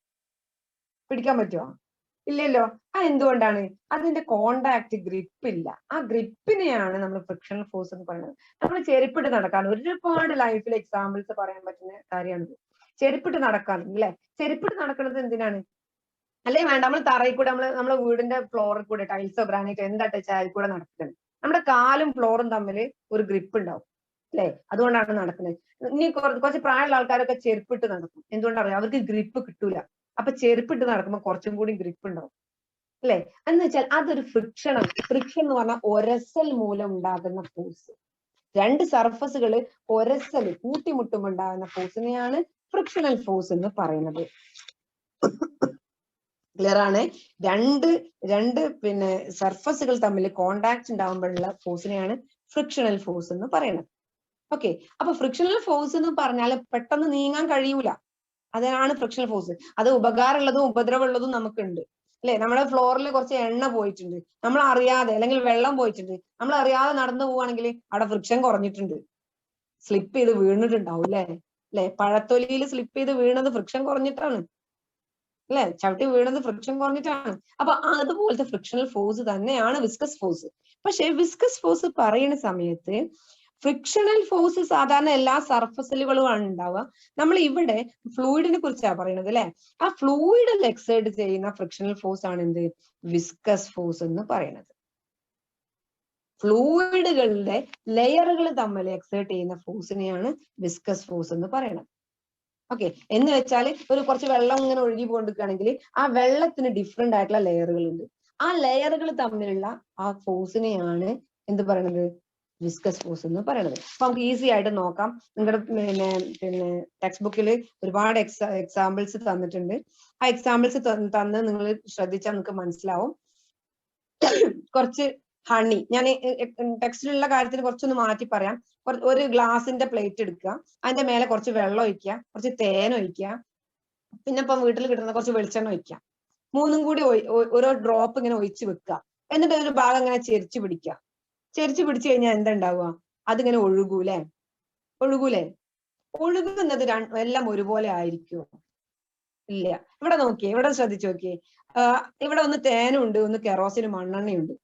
[SPEAKER 2] ഇല്ലല്ലോ. എന്തുകൊണ്ടാണ്? അതിന്റെ കോണ്ടാക്ട് ഗ്രിപ്പ് ഇല്ല. ആ ഗ്രിപ്പിനെയാണ് നമ്മൾ ഫ്രിക്ഷണൽ ഫോഴ്സ് എന്ന് പറയുന്നത്. നമ്മൾ ചെരുപ്പിട്ട് നടക്കാൻ ഒരുപാട് ലൈഫിൽ എക്സാമ്പിൾസ് പറയാൻ പറ്റുന്ന കാര്യമാണിത്. ചെരുപ്പിട്ട് നടക്കാൻ അല്ലെ, ചെരുപ്പിട്ട് നടക്കുന്നത് എന്തിനാണ്? അല്ലെ വേണ്ട, നമ്മൾ തറയിൽ കൂടെ, നമ്മളെ വീടിന്റെ ഫ്ലോറിൽ കൂടെ ടൈൽസോ ഗ്രാനൈറ്റോ എന്താട്ടെ അതിൽ കൂടെ നടക്കുന്നത്. നമ്മുടെ കാലും ഫ്ലോറും തമ്മിൽ ഒരു ഗ്രിപ്പ് ഉണ്ടാവും അല്ലെ, അതുകൊണ്ടാണ് നടക്കുന്നത്. ഇനി കുറച്ച് പ്രായമുള്ള ആൾക്കാരൊക്കെ ചെരുപ്പിട്ട് നടക്കും. എന്തുകൊണ്ടറിയാം? അവർക്ക് ഗ്രിപ്പ് കിട്ടൂല. അപ്പൊ ചെരുപ്പിട്ട് നടക്കുമ്പോൾ കുറച്ചും കൂടി ഗ്രിപ്പ് ഉണ്ടാവും അല്ലെ. എന്ന് വെച്ചാൽ അതൊരു ഫ്രിക്ഷനാണ്. ഫ്രിക്ഷൻ എന്ന് പറഞ്ഞാൽ ഒരസൽ മൂലം ഉണ്ടാകുന്ന ഫോഴ്സ്. രണ്ട് സർഫസുകൾ ഒരസൽ കൂട്ടിമുട്ടുമ്പോൾ ഉണ്ടാകുന്ന ഫോഴ്സിനെയാണ് ഫ്രിക്ഷണൽ ഫോഴ്സ് എന്ന് പറയുന്നത്. ക്ലിയർ ആണ്? രണ്ട് സർഫസുകൾ തമ്മിൽ കോണ്ടാക്ട് ഉണ്ടാകുമ്പോഴുള്ള ഫോഴ്സിനെയാണ് ഫ്രിക്ഷണൽ ഫോഴ്സ് എന്ന് പറയുന്നത്. ഓക്കെ, അപ്പൊ ഫ്രിക്ഷണൽ ഫോഴ്സ് എന്ന് പറഞ്ഞാൽ പെട്ടെന്ന് നീങ്ങാൻ കഴിയൂല, അതാണ് ഫ്രിക്ഷണൽ ഫോഴ്സ്. അത് ഉപകാരമുള്ളതും ഉപദ്രവമുള്ളതും നമുക്കുണ്ട് അല്ലെ. നമ്മുടെ ഫ്ലോറിൽ കുറച്ച് എണ്ണ പോയിട്ടുണ്ട്, നമ്മൾ അറിയാതെ, അല്ലെങ്കിൽ വെള്ളം പോയിട്ടുണ്ട്, നമ്മൾ അറിയാതെ നടന്നു പോവുകയാണെങ്കിൽ അവിടെ ഫ്രിക്ഷൻ കുറഞ്ഞിട്ടുണ്ട്, സ്ലിപ്പ് ചെയ്ത് വീണിട്ടുണ്ടാവും അല്ലെ. പഴത്തൊലിയിൽ സ്ലിപ്പ് ചെയ്ത് വീണത് ഫ്രിക്ഷൻ കുറഞ്ഞിട്ടാണ് അല്ലെ, ചവിട്ടി വീണത് ഫ്രിക്ഷൻ കുറഞ്ഞിട്ടാണ്. അപ്പൊ അതുപോലത്തെ ഫ്രിക്ഷണൽ ഫോഴ്സ് തന്നെയാണ് വിസ്കസ് ഫോഴ്സ്. പക്ഷെ വിസ്കസ് ഫോഴ്സ് പറയുന്ന സമയത്ത് ഫ്രിക്ഷണൽ ഫോഴ്സ് സാധാരണ എല്ലാ സർഫസിലുകളുമാണ് ഉണ്ടാവുക. നമ്മൾ ഇവിടെ ഫ്ലൂയിഡിനെ കുറിച്ചാണ് പറയുന്നത് അല്ലെ. ആ ഫ്ലൂയിഡിൽ എക്സേർട്ട് ചെയ്യുന്ന ഫ്രിക്ഷണൽ ഫോഴ്സ് ആണ് എന്ത്? വിസ്കസ് ഫോഴ്സ് എന്ന് പറയുന്നത്. ഫ്ലൂയിഡുകളുടെ ലെയറുകൾ തമ്മിൽ എക്സേർട്ട് ചെയ്യുന്ന ഫോഴ്സിനെയാണ് വിസ്കസ് ഫോഴ്സ് എന്ന് പറയുന്നത്. ഓക്കെ, എന്ന് വെച്ചാൽ കുറച്ച് വെള്ളം ഇങ്ങനെ ഒഴുകി പോയിരിക്കുകയാണെങ്കിൽ ആ വെള്ളത്തിന് ഡിഫറെന്റ് ആയിട്ടുള്ള ലെയറുകൾ ഉണ്ട്. ആ ലെയറുകൾ തമ്മിലുള്ള ആ ഫോഴ്സിനെയാണ് എന്ത് പറയുന്നത്? വിസ്കസ് ഫോഴ്സ് എന്ന് പറയുന്നത്. അപ്പൊ നമുക്ക് ഈസി ആയിട്ട് നോക്കാം. നിങ്ങളുടെ ടെക്സ്റ്റ് ബുക്കിൽ ഒരുപാട് എക്സാമ്പിൾസ് തന്നിട്ടുണ്ട്. ആ എക്സാമ്പിൾസ് തന്ന് നിങ്ങൾ ശ്രദ്ധിച്ചാൽ നിങ്ങൾക്ക് മനസ്സിലാവും. കുറച്ച് ഹണി, ഞാൻ ടെക്സ്റ്റിലുള്ള കാര്യത്തിന് കുറച്ചൊന്ന് മാറ്റി പറയാം. ഒരു ഗ്ലാസിന്റെ പ്ലേറ്റ് എടുക്കുക, അതിന്റെ മേലെ കുറച്ച് വെള്ളം ഒഴിക്കുക, കുറച്ച് തേൻ ഒഴിക്കുക, പിന്നെ ഇപ്പം വീട്ടിൽ കിട്ടുന്ന കുറച്ച് വെളിച്ചെണ്ണ ഒഴിക്കുക. മൂന്നും കൂടി ഓരോ ഡ്രോപ്പ് ഇങ്ങനെ ഒഴിച്ച് വെക്കുക. എന്നിട്ട് ഒരു ഭാഗം ഇങ്ങനെ ചെരിച്ചു പിടിക്കുക. ചെരിച്ചു പിടിച്ചു കഴിഞ്ഞാൽ എന്താ ഉണ്ടാവുക? അതിങ്ങനെ ഒഴുകൂലേ? ഒഴുകുന്നത് എല്ലാം ഒരുപോലെ ആയിരിക്കുമോ? ഇല്ല. ഇവിടെ നോക്കിയേ, ഇവിടെ ശ്രദ്ധിച്ചു നോക്കിയേ. ഇവിടെ ഒന്ന് തേനുണ്ട്, ഒന്ന് കെറോസിനും മണ്ണെണ്ണയുണ്ട്.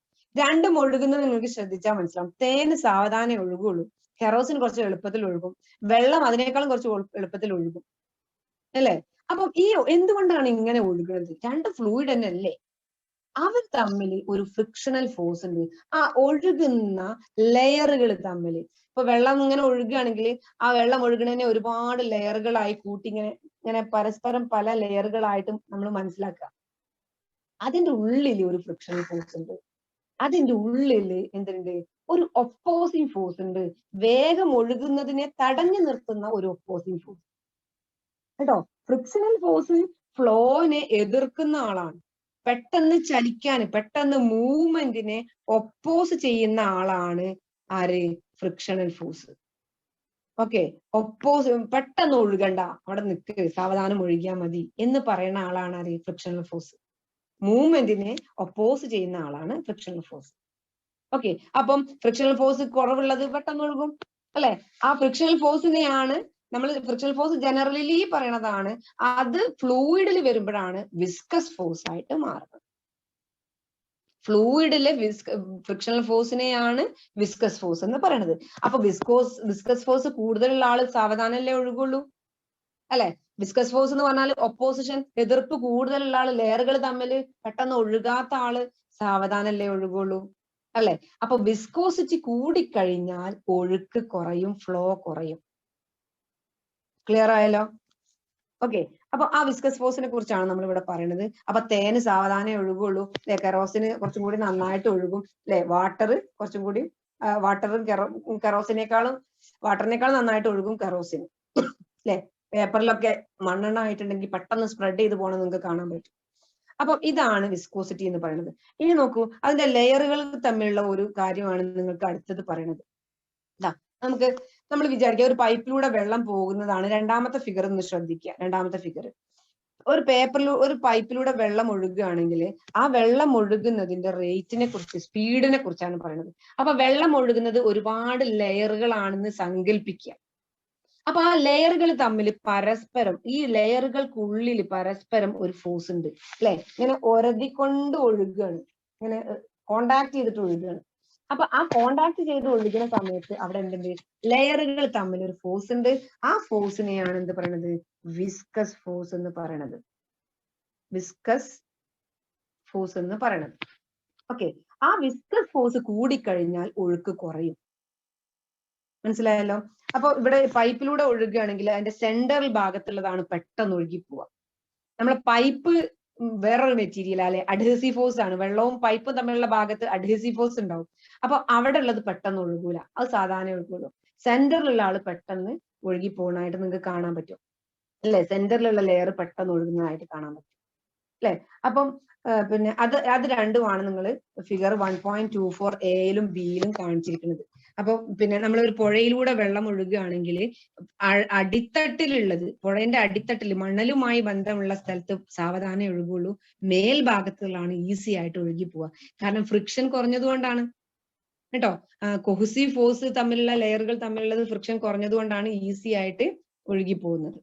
[SPEAKER 2] രണ്ടും ഒഴുകുന്നത് നിങ്ങൾക്ക് ശ്രദ്ധിച്ചാൽ മനസ്സിലാവും. തേന് സാവധാനം ഒഴുകുള്ളൂ, കെറോസിൻ കുറച്ച് എളുപ്പത്തിൽ ഒഴുകും, വെള്ളം അതിനേക്കാളും കുറച്ച് എളുപ്പത്തിൽ ഒഴുകും അല്ലെ. അപ്പൊ എന്തുകൊണ്ടാണ് ഇങ്ങനെ ഒഴുകുന്നത്? രണ്ട് ഫ്ലൂയിഡ് തന്നെ അല്ലേ, അവർ തമ്മിൽ ഒരു ഫ്രിക്ഷണൽ ഫോഴ്സ് ഉണ്ട്. ആ ഒഴുകുന്ന ലെയറുകൾ തമ്മിൽ. ഇപ്പൊ വെള്ളം ഇങ്ങനെ ഒഴുകുകയാണെങ്കിൽ ആ വെള്ളം ഒഴുകുന്നതിനെ ഒരുപാട് ലെയറുകളായി കൂട്ടി ഇങ്ങനെ പരസ്പരം പല ലെയറുകളായിട്ടും നമ്മൾ മനസ്സിലാക്കുക. അതിന്റെ ഉള്ളിൽ ഒരു ഫ്രിക്ഷണൽ ഫോഴ്സ് ഉണ്ട്. അതിന്റെ ഉള്ളിൽ എന്തുണ്ട്? ഒരു ഒപ്പോസിങ് ഫോഴ്സ് ഉണ്ട്. വേഗം ഒഴുകുന്നതിനെ തടഞ്ഞു നിർത്തുന്ന ഒരു ഒപ്പോസിങ് ഫോഴ്സ് കേട്ടോ. ഫ്രിക്ഷണൽ ഫോഴ്സ് ഫ്ലോനെ എതിർക്കുന്ന ആളാണ്. പെട്ടെന്ന് ചലിക്കാൻ, പെട്ടെന്ന് മൂവ്മെന്റിനെ ഒപ്പോസ് ചെയ്യുന്ന ആളാണ് ആര്? Frictional force. ഓക്കെ, പെട്ടെന്ന് ഒഴുകണ്ട, അവിടെ നിൽക്ക്, സാവധാനം ഒഴുകിയാൽ മതി എന്ന് പറയുന്ന ആളാണ് ആര്? Frictional force. മൂവ്മെന്റിനെ ഒപ്പോസ് ചെയ്യുന്ന ആളാണ് ഫ്രിക്ഷണൽ ഫോഴ്സ്. ഓക്കെ, അപ്പം ഫ്രിക്ഷണൽ ഫോഴ്സ് കുറവുള്ളത് പെട്ടെന്ന് ഒഴുകും അല്ലെ. ആ ഫ്രിക്ഷണൽ ഫോഴ്സിനെയാണ് നമ്മൾ ഫ്രിക്ഷണൽ ഫോഴ്സ് ജനറലി പറയണതാണ്. അത് ഫ്ലൂയിഡിൽ വരുമ്പോഴാണ് വിസ്കസ് ഫോഴ്സ് ആയിട്ട് മാറുന്നത്. ഫ്ലൂയിഡിലെ ഫ്രിക്ഷണൽ ഫോഴ്സിനെയാണ് വിസ്കസ് ഫോഴ്സ് എന്ന് പറയുന്നത്. അപ്പൊ വിസ്കസ് ഫോഴ്സ് കൂടുതലുള്ള ആള് സാവധാനല്ലേ ഒഴുകുള്ളൂ അല്ലെ. വിസ്കസ് ഫോഴ്സ് എന്ന് പറഞ്ഞാൽ ഒപ്പോസിഷൻ, എതിർപ്പ് കൂടുതലുള്ള ആള്, ലെയറുകൾ തമ്മിൽ പെട്ടെന്ന് ഒഴുകാത്ത ആള് സാവധാനല്ലേ ഒഴുകുള്ളൂ. അല്ലെ? അപ്പൊ വിസ്കോസിറ്റി കൂടിക്കഴിഞ്ഞാൽ ഒഴുക്ക് കുറയും, ഫ്ലോ കുറയും. ക്ലിയർ ആയല്ലോ? ഓക്കെ. അപ്പൊ ആ വിസ്കസ് ഫോഴ്സിനെ കുറിച്ചാണ് നമ്മൾ ഇവിടെ പറയുന്നത്. അപ്പൊ തേന് സാവധാനം ഒഴുകുള്ളൂ, അല്ലെ? കെറോസിന് കുറച്ചും കൂടി നന്നായിട്ട് ഒഴുകും, അല്ലെ? വാട്ടർ കുറച്ചും കൂടി വാട്ടറും വാട്ടറിനേക്കാളും നന്നായിട്ട് ഒഴുകും കെറോസിന്, അല്ലെ? പേപ്പറിലൊക്കെ മണ്ണെണ്ണ ആയിട്ടുണ്ടെങ്കിൽ പെട്ടെന്ന് സ്പ്രെഡ് ചെയ്ത് പോകണം നിങ്ങൾക്ക് കാണാൻ പറ്റും. അപ്പൊ ഇതാണ് വിസ്കോസിറ്റി എന്ന് പറയുന്നത്. ഇനി നോക്കൂ, അതിന്റെ ലെയറുകൾ തമ്മിലുള്ള ഒരു കാര്യമാണ് നിങ്ങൾക്ക് അടുത്തത് പറയുന്നത്. നമുക്ക് നമ്മൾ വിചാരിക്കുക ഒരു പൈപ്പിലൂടെ വെള്ളം പോകുന്നതാണ്. രണ്ടാമത്തെ ഫിഗർ ഒന്ന് ശ്രദ്ധിക്കുക. രണ്ടാമത്തെ ഫിഗർ, ഒരു പൈപ്പിലൂടെ വെള്ളം ഒഴുകുകയാണെങ്കിൽ ആ വെള്ളം ഒഴുകുന്നതിന്റെ റേറ്റിനെ കുറിച്ച്, സ്പീഡിനെ കുറിച്ചാണ് പറയുന്നത്. അപ്പൊ വെള്ളം ഒഴുകുന്നത് ഒരുപാട് ലെയറുകളാണെന്ന് സങ്കല്പിക്കുക. അപ്പൊ ആ ലെയറുകൾ തമ്മിൽ പരസ്പരം, ഈ ലെയറുകൾക്കുള്ളിൽ പരസ്പരം ഒരു ഫോഴ്സ് ഉണ്ട്, അല്ലെ? ഇങ്ങനെ ഒരതിക്കൊണ്ട് ഒഴുകുകയാണ്, ഇങ്ങനെ കോണ്ടാക്ട് ചെയ്തിട്ട് ഒഴുകുകയാണ്. അപ്പൊ ആ കോണ്ടാക്ട് ചെയ്ത് ഒഴുകുന്ന സമയത്ത് അവിടെ എന്തുണ്ട്? ലെയറുകൾ തമ്മിൽ ഒരു ഫോഴ്സ് ഉണ്ട്. ആ ഫോഴ്സിനെയാണ് എന്ത് പറയണത്? വിസ്കസ് ഫോഴ്സ് എന്ന് പറയണത്. വിസ്കസ് ഫോഴ്സ് എന്ന് പറയണത്. ഓക്കെ. ആ വിസ്കസ് ഫോഴ്സ് കൂടിക്കഴിഞ്ഞാൽ ഒഴുക്ക് കുറയും. മനസ്സിലായല്ലോ? അപ്പൊ ഇവിടെ പൈപ്പിലൂടെ ഒഴുകുകയാണെങ്കിൽ അതിന്റെ സെൻട്രൽ ഭാഗത്തുള്ളതാണ് പെട്ടെന്ന് ഒഴുകി പോവുക. നമ്മളെ പൈപ്പ് വേറൊരു മെറ്റീരിയൽ അല്ലെ, അഡ്ഹസീവ് ഫോഴ്സ് ആണ്. വെള്ളവും പൈപ്പും തമ്മിലുള്ള ഭാഗത്ത് അഡ്ഹസീവ് ഫോഴ്സ് ഉണ്ടാവും. അപ്പൊ അവിടെ ഉള്ളത് പെട്ടെന്ന് ഒഴുകൂല, അത് സാധാരണ ഒഴുകുള്ളൂ. സെന്ററിലുള്ള ആള് പെട്ടെന്ന് ഒഴുകി പോകുന്നതായിട്ട് നിങ്ങൾക്ക് കാണാൻ പറ്റും, അല്ലെ? സെന്ററിലുള്ള ലെയർ പെട്ടെന്ന് ഒഴുകുന്നതായിട്ട് കാണാൻ പറ്റും, അല്ലെ? അപ്പം പിന്നെ അത് രണ്ടുമാണ് നിങ്ങൾ ഫിഗർ 1.24 എയിലും ബിയിലും കാണിച്ചിരിക്കുന്നത്. അപ്പൊ പിന്നെ നമ്മൾ ഒരു പുഴയിലൂടെ വെള്ളം ഒഴുകുകയാണെങ്കിൽ അടിത്തട്ടിലുള്ളത്, പുഴയുടെ അടിത്തട്ടിൽ മണലുമായി ബന്ധമുള്ള സ്ഥലത്ത് സാവധാനം ഒഴുകുള്ളൂ. മേൽഭാഗത്തുകളാണ് ഈസി ആയിട്ട് ഒഴുകി പോവുക. കാരണം ഫ്രിക്ഷൻ കുറഞ്ഞതുകൊണ്ടാണ് കേട്ടോ. കൊഹസീവ് ഫോഴ്സ് തമ്മിലുള്ള ലെയറുകൾ തമ്മിലുള്ളത് ഫ്രിക്ഷൻ കുറഞ്ഞതുകൊണ്ടാണ് ഈസി ആയിട്ട് ഒഴുകി പോകുന്നത്.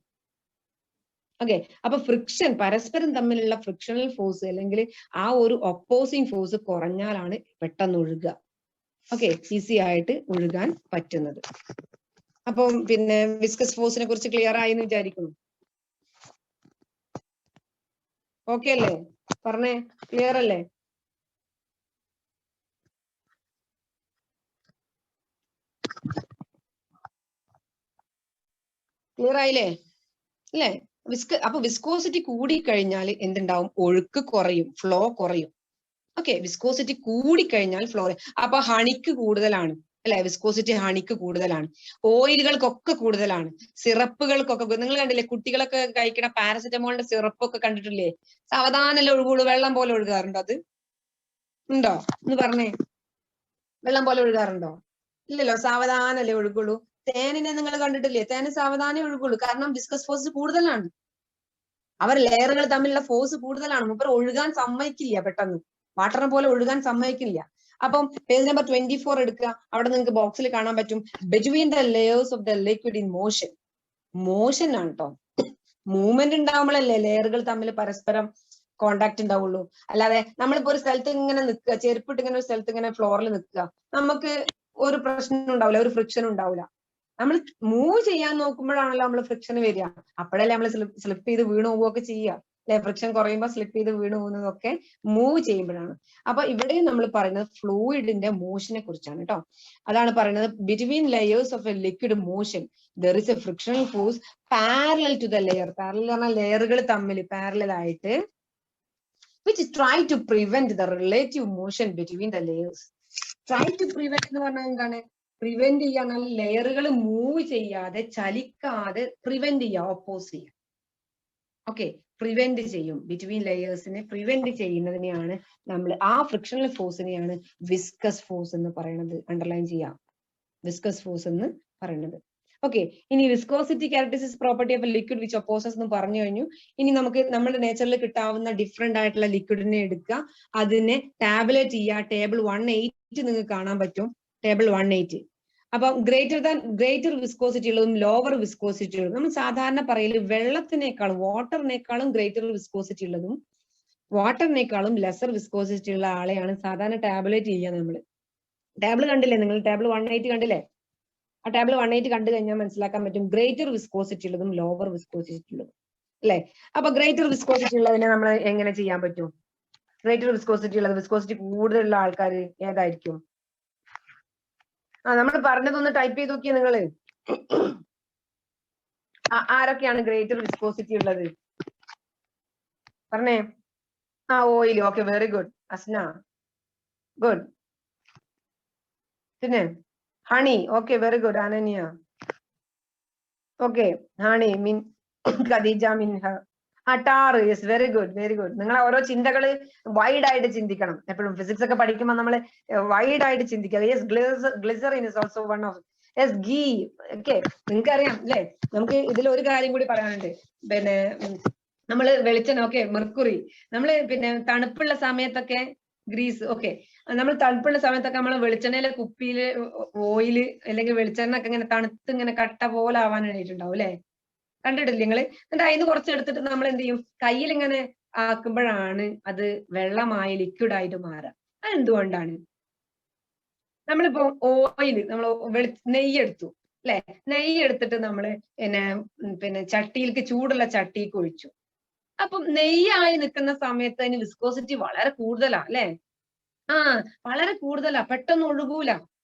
[SPEAKER 2] ഓക്കെ. അപ്പൊ ഫ്രിക്ഷൻ, പരസ്പരം തമ്മിലുള്ള ഫ്രിക്ഷണൽ ഫോഴ്സ് അല്ലെങ്കിൽ ആ ഒരു ഒപ്പോസിങ് ഫോഴ്സ് കുറഞ്ഞാലാണ് പെട്ടെന്ന് ഒഴുകുക. ഓക്കെ, ഈസി ആയിട്ട് ഒഴുകാൻ പറ്റുന്നത്. അപ്പം പിന്നെ വിസ്കസ് ഫോഴ്സിനെ കുറിച്ച് ക്ലിയർ ആയി എന്ന് വിചാരിക്കുന്നു. ഓക്കെ അല്ലേ? പറഞ്ഞേ, ക്ലിയർ അല്ലേ? ക്ലിയർ ആയില്ലേ? അല്ലേ? അപ്പൊ വിസ്കോസിറ്റി കൂടിക്കഴിഞ്ഞാൽ എന്തുണ്ടാവും? ഒഴുക്ക് കുറയും, ഫ്ലോ കുറയും. ഓക്കെ, വിസ്കോസിറ്റി കൂടിക്കഴിഞ്ഞാൽ ഫ്ലോ. അപ്പൊ ഹണിക്ക് കൂടുതലാണ്, അല്ലെ? വിസ്കോസിറ്റി ഹണിക്ക് കൂടുതലാണ്, ഓയിലുകൾക്കൊക്കെ കൂടുതലാണ്, സിറപ്പുകൾക്കൊക്കെ. നിങ്ങൾ കണ്ടില്ലേ കുട്ടികളൊക്കെ കഴിക്കണ പാരസെറ്റമോളിന്റെ സിറപ്പ് ഒക്കെ കണ്ടിട്ടില്ലേ? സാവധാനല്ലേ ഒഴുകുള്ളൂ, വെള്ളം പോലെ ഒഴുകാറുണ്ടോ? അത് ഉണ്ടോ? എന്ന് പറഞ്ഞേ, വെള്ളം പോലെ ഒഴുകാറുണ്ടോ? ഇല്ലല്ലോ, സാവധാനല്ലേ ഒഴുകുള്ളൂ. തേനിനെ നിങ്ങൾ കണ്ടിട്ടില്ലേ? തേന് സാവധാനം ഒഴുകുള്ളൂ, കാരണം വിസ്കസ് ഫോഴ്സ് കൂടുതലാണ്. അവർ ലെയറുകൾ തമ്മിലുള്ള ഫോഴ്സ് കൂടുതലാണ്. മൂപ്പർ ഒഴുകാൻ സമ്മതിക്കില്ല, പെട്ടെന്ന് വാട്ടറിനെ പോലെ ഒഴുകാൻ സമ്മതിക്കില്ല. അപ്പം പേജ് നമ്പർ 24 എടുക്കുക. അവിടെ നിങ്ങൾക്ക് ബോക്സിൽ കാണാൻ പറ്റും between the layers of the liquid in motion. Motion ആണ് കേട്ടോ. മൂവ്മെന്റ് ഉണ്ടാവുമ്പോഴല്ലേ ലെയറുകൾ തമ്മിൽ പരസ്പരം കോണ്ടാക്ട് ഉണ്ടാവുള്ളൂ. അല്ലാതെ നമ്മളിപ്പോ ഒരു സ്ഥലത്ത് ഇങ്ങനെ നിൽക്കുക, ചെരുപ്പിട്ട് ഇങ്ങനെ ഒരു സ്ഥലത്ത് ഇങ്ങനെ ഫ്ലോറിൽ നിൽക്കുക, നമുക്ക് ഒരു പ്രശ്നം ഉണ്ടാവില്ല, ഒരു ഫ്രിക്ഷൻ ഉണ്ടാവില്ല. നമ്മൾ മൂവ് ചെയ്യാൻ നോക്കുമ്പോഴാണല്ലോ നമ്മൾ ഫ്രിക്ഷൻ വരിക. അപ്പോഴല്ലേ നമ്മൾ സ്ലിപ്പ് ചെയ്ത് വീണ് പോവുകയൊക്കെ ചെയ്യുക, അല്ലെ? ഫ്രിക്ഷൻ കുറയുമ്പോൾ സ്ലിപ്പ് ചെയ്ത് വീണ് പോകുന്നതൊക്കെ മൂവ് ചെയ്യുമ്പോഴാണ്. അപ്പൊ ഇവിടെയും നമ്മൾ പറയുന്നത് ഫ്ലൂയിഡിന്റെ മോഷനെ കുറിച്ചാണ് കേട്ടോ. അതാണ് പറയുന്നത് between layers of a liquid motion there is a frictional force parallel to the layer. Parallel പറഞ്ഞാൽ ലെയറുകൾ തമ്മിൽ പാരലൽ ആയിട്ട് which try to prevent the relative motion between the layers. Try to prevent എന്ന് പറഞ്ഞാൽ എന്താണ്? പ്രിവെന്റ് ചെയ്യാൻ, ലെയറുകൾ move ചെയ്യാതെ, ചലിക്കാതെ prevent ചെയ്യുക, ഓപ്പോസ് ചെയ്യുക. ഓക്കെ, പ്രിവെന്റ് ചെയ്യും. ബിറ്റ്വീൻ ലെയേഴ്സിനെ പ്രിവെന്റ് ചെയ്യുന്നതിനെയാണ് നമ്മൾ, ആ ഫ്രിക്ഷണൽ ഫോഴ്സിനെയാണ് വിസ്കസ് ഫോഴ്സ് എന്ന് പറയുന്നത്. അണ്ടർലൈൻ ചെയ്യാം, വിസ്കസ് ഫോഴ്സ് എന്ന് പറയുന്നത്. ഓക്കെ, ഇനി viscosity characteristics property of liquid which opposes എന്ന് പറഞ്ഞു കഴിഞ്ഞു. ഇനി നമുക്ക് നമ്മുടെ നേച്ചറിൽ കിട്ടാവുന്ന ഡിഫറെന്റ് ആയിട്ടുള്ള ലിക്വിഡിനെ എടുക്കുക, അതിനെ ടാബുലേറ്റ് ചെയ്യുക. ടേബിൾ 180 നിങ്ങൾക്ക് കാണാൻ പറ്റും, ടേബിൾ 180. അപ്പം ഗ്രേറ്റർ വിസ്കോസിറ്റി ഉള്ളതും ലോവർ വിസ്കോസിറ്റി ഉള്ളതും. നമ്മൾ സാധാരണ പറയല് വെള്ളത്തിനേക്കാളും, വാട്ടറിനേക്കാളും ഗ്രേറ്റർ വിസ്കോസിറ്റി ഉള്ളതും വാട്ടറിനേക്കാളും ലെസർ വിസ്കോസിറ്റി ഉള്ള ആളെയാണ് സാധാരണ ടാബുലേറ്റ് ചെയ്യുക. നമ്മൾ ടേബിൾ കണ്ടില്ലേ? നിങ്ങൾ ടേബിൾ 180 കണ്ടില്ലേ? ആ ടേബിൾ 180 കണ്ടു കഴിഞ്ഞാൽ മനസ്സിലാക്കാൻ പറ്റും ഗ്രേറ്റർ വിസ്കോസിറ്റി ഉള്ളതും ലോവർ വിസ്കോസിറ്റി ഉള്ളതും, അല്ലെ? അപ്പൊ ഗ്രേറ്റർ വിസ്കോസിറ്റി ഉള്ളതിനെ നമ്മൾ എങ്ങനെ ചെയ്യാൻ പറ്റും? ഗ്രേറ്റർ വിസ്കോസിറ്റി ഉള്ളത്, വിസ്കോസിറ്റി കൂടുതലുള്ള ആൾക്കാർ ഏതായിരിക്കും? നമ്മൾ പറഞ്ഞതൊന്ന് ടൈപ്പ് ചെയ്ത് നോക്കിയേ നിങ്ങള്. ആരൊക്കെയാണ് ഗ്രേറ്റർ വിസ്കോസിറ്റി ഉള്ളത് പറഞ്ഞേ? Oil. Okay, very good Asna, good. പിന്നെ honey. Okay, very good Ananya. Okay, honey മിൻ Khadija Minha. Tar. Yes, very good, very good. നിങ്ങൾ ഓരോ ചിന്തകള് വൈഡ് ആയിട്ട് ചിന്തിക്കണം. എപ്പോഴും ഫിസിക്സ് ഒക്കെ പഠിക്കുമ്പോൾ നമ്മൾ വൈഡ് ആയിട്ട് ചിന്തിക്കുക. Yes, glycerin is also one of. Yes, ghee. Okay, നിങ്ങൾക്ക് അറിയാം അല്ലെ? നമുക്ക് ഇതിൽ ഒരു കാര്യം കൂടി പറയാനുണ്ട്. പിന്നെ നമ്മള് വെളിച്ചെണ്ണ, ഓക്കെ, മെർക്കുറി. നമ്മള് പിന്നെ തണുപ്പുള്ള സമയത്തൊക്കെ ഗ്രീസ്, ഓക്കെ, നമ്മൾ തണുപ്പുള്ള സമയത്തൊക്കെ നമ്മൾ വെളിച്ചെണ്ണയിലെ കുപ്പിയില് ഓയില് അല്ലെങ്കിൽ വെളിച്ചെണ്ണ ഒക്കെ ഇങ്ങനെ തണുത്ത് ഇങ്ങനെ കട്ട പോലെ ആവാൻ വേണ്ടിയിട്ടുണ്ടാവും അല്ലെ? കണ്ടിട്ടില്ലേ നിങ്ങള്? എന്നിട്ട് അതിന് കുറച്ച് എടുത്തിട്ട് നമ്മൾ എന്ത് ചെയ്യും? കയ്യിൽ ഇങ്ങനെ ആക്കുമ്പോഴാണ് അത് വെള്ളമായി ലിക്വിഡ് ആയിട്ട് മാറുക. അതെന്തുകൊണ്ടാണ്? നമ്മളിപ്പോ ഓയില്, നമ്മൾ നെയ്യ് എടുത്തു അല്ലെ? നെയ്യ് എടുത്തിട്ട് നമ്മള് പിന്നെ ചട്ടിയിലേക്ക്, ചൂടുള്ള ചട്ടിക്ക് ഒഴിച്ചു. അപ്പം നെയ്യായി നിൽക്കുന്ന സമയത്ത് അതിന് വിസ്കോസിറ്റി വളരെ കൂടുതലാ അല്ലെ? വളരെ കൂടുതലാ, പെട്ടെന്ന് ഒഴുകൂല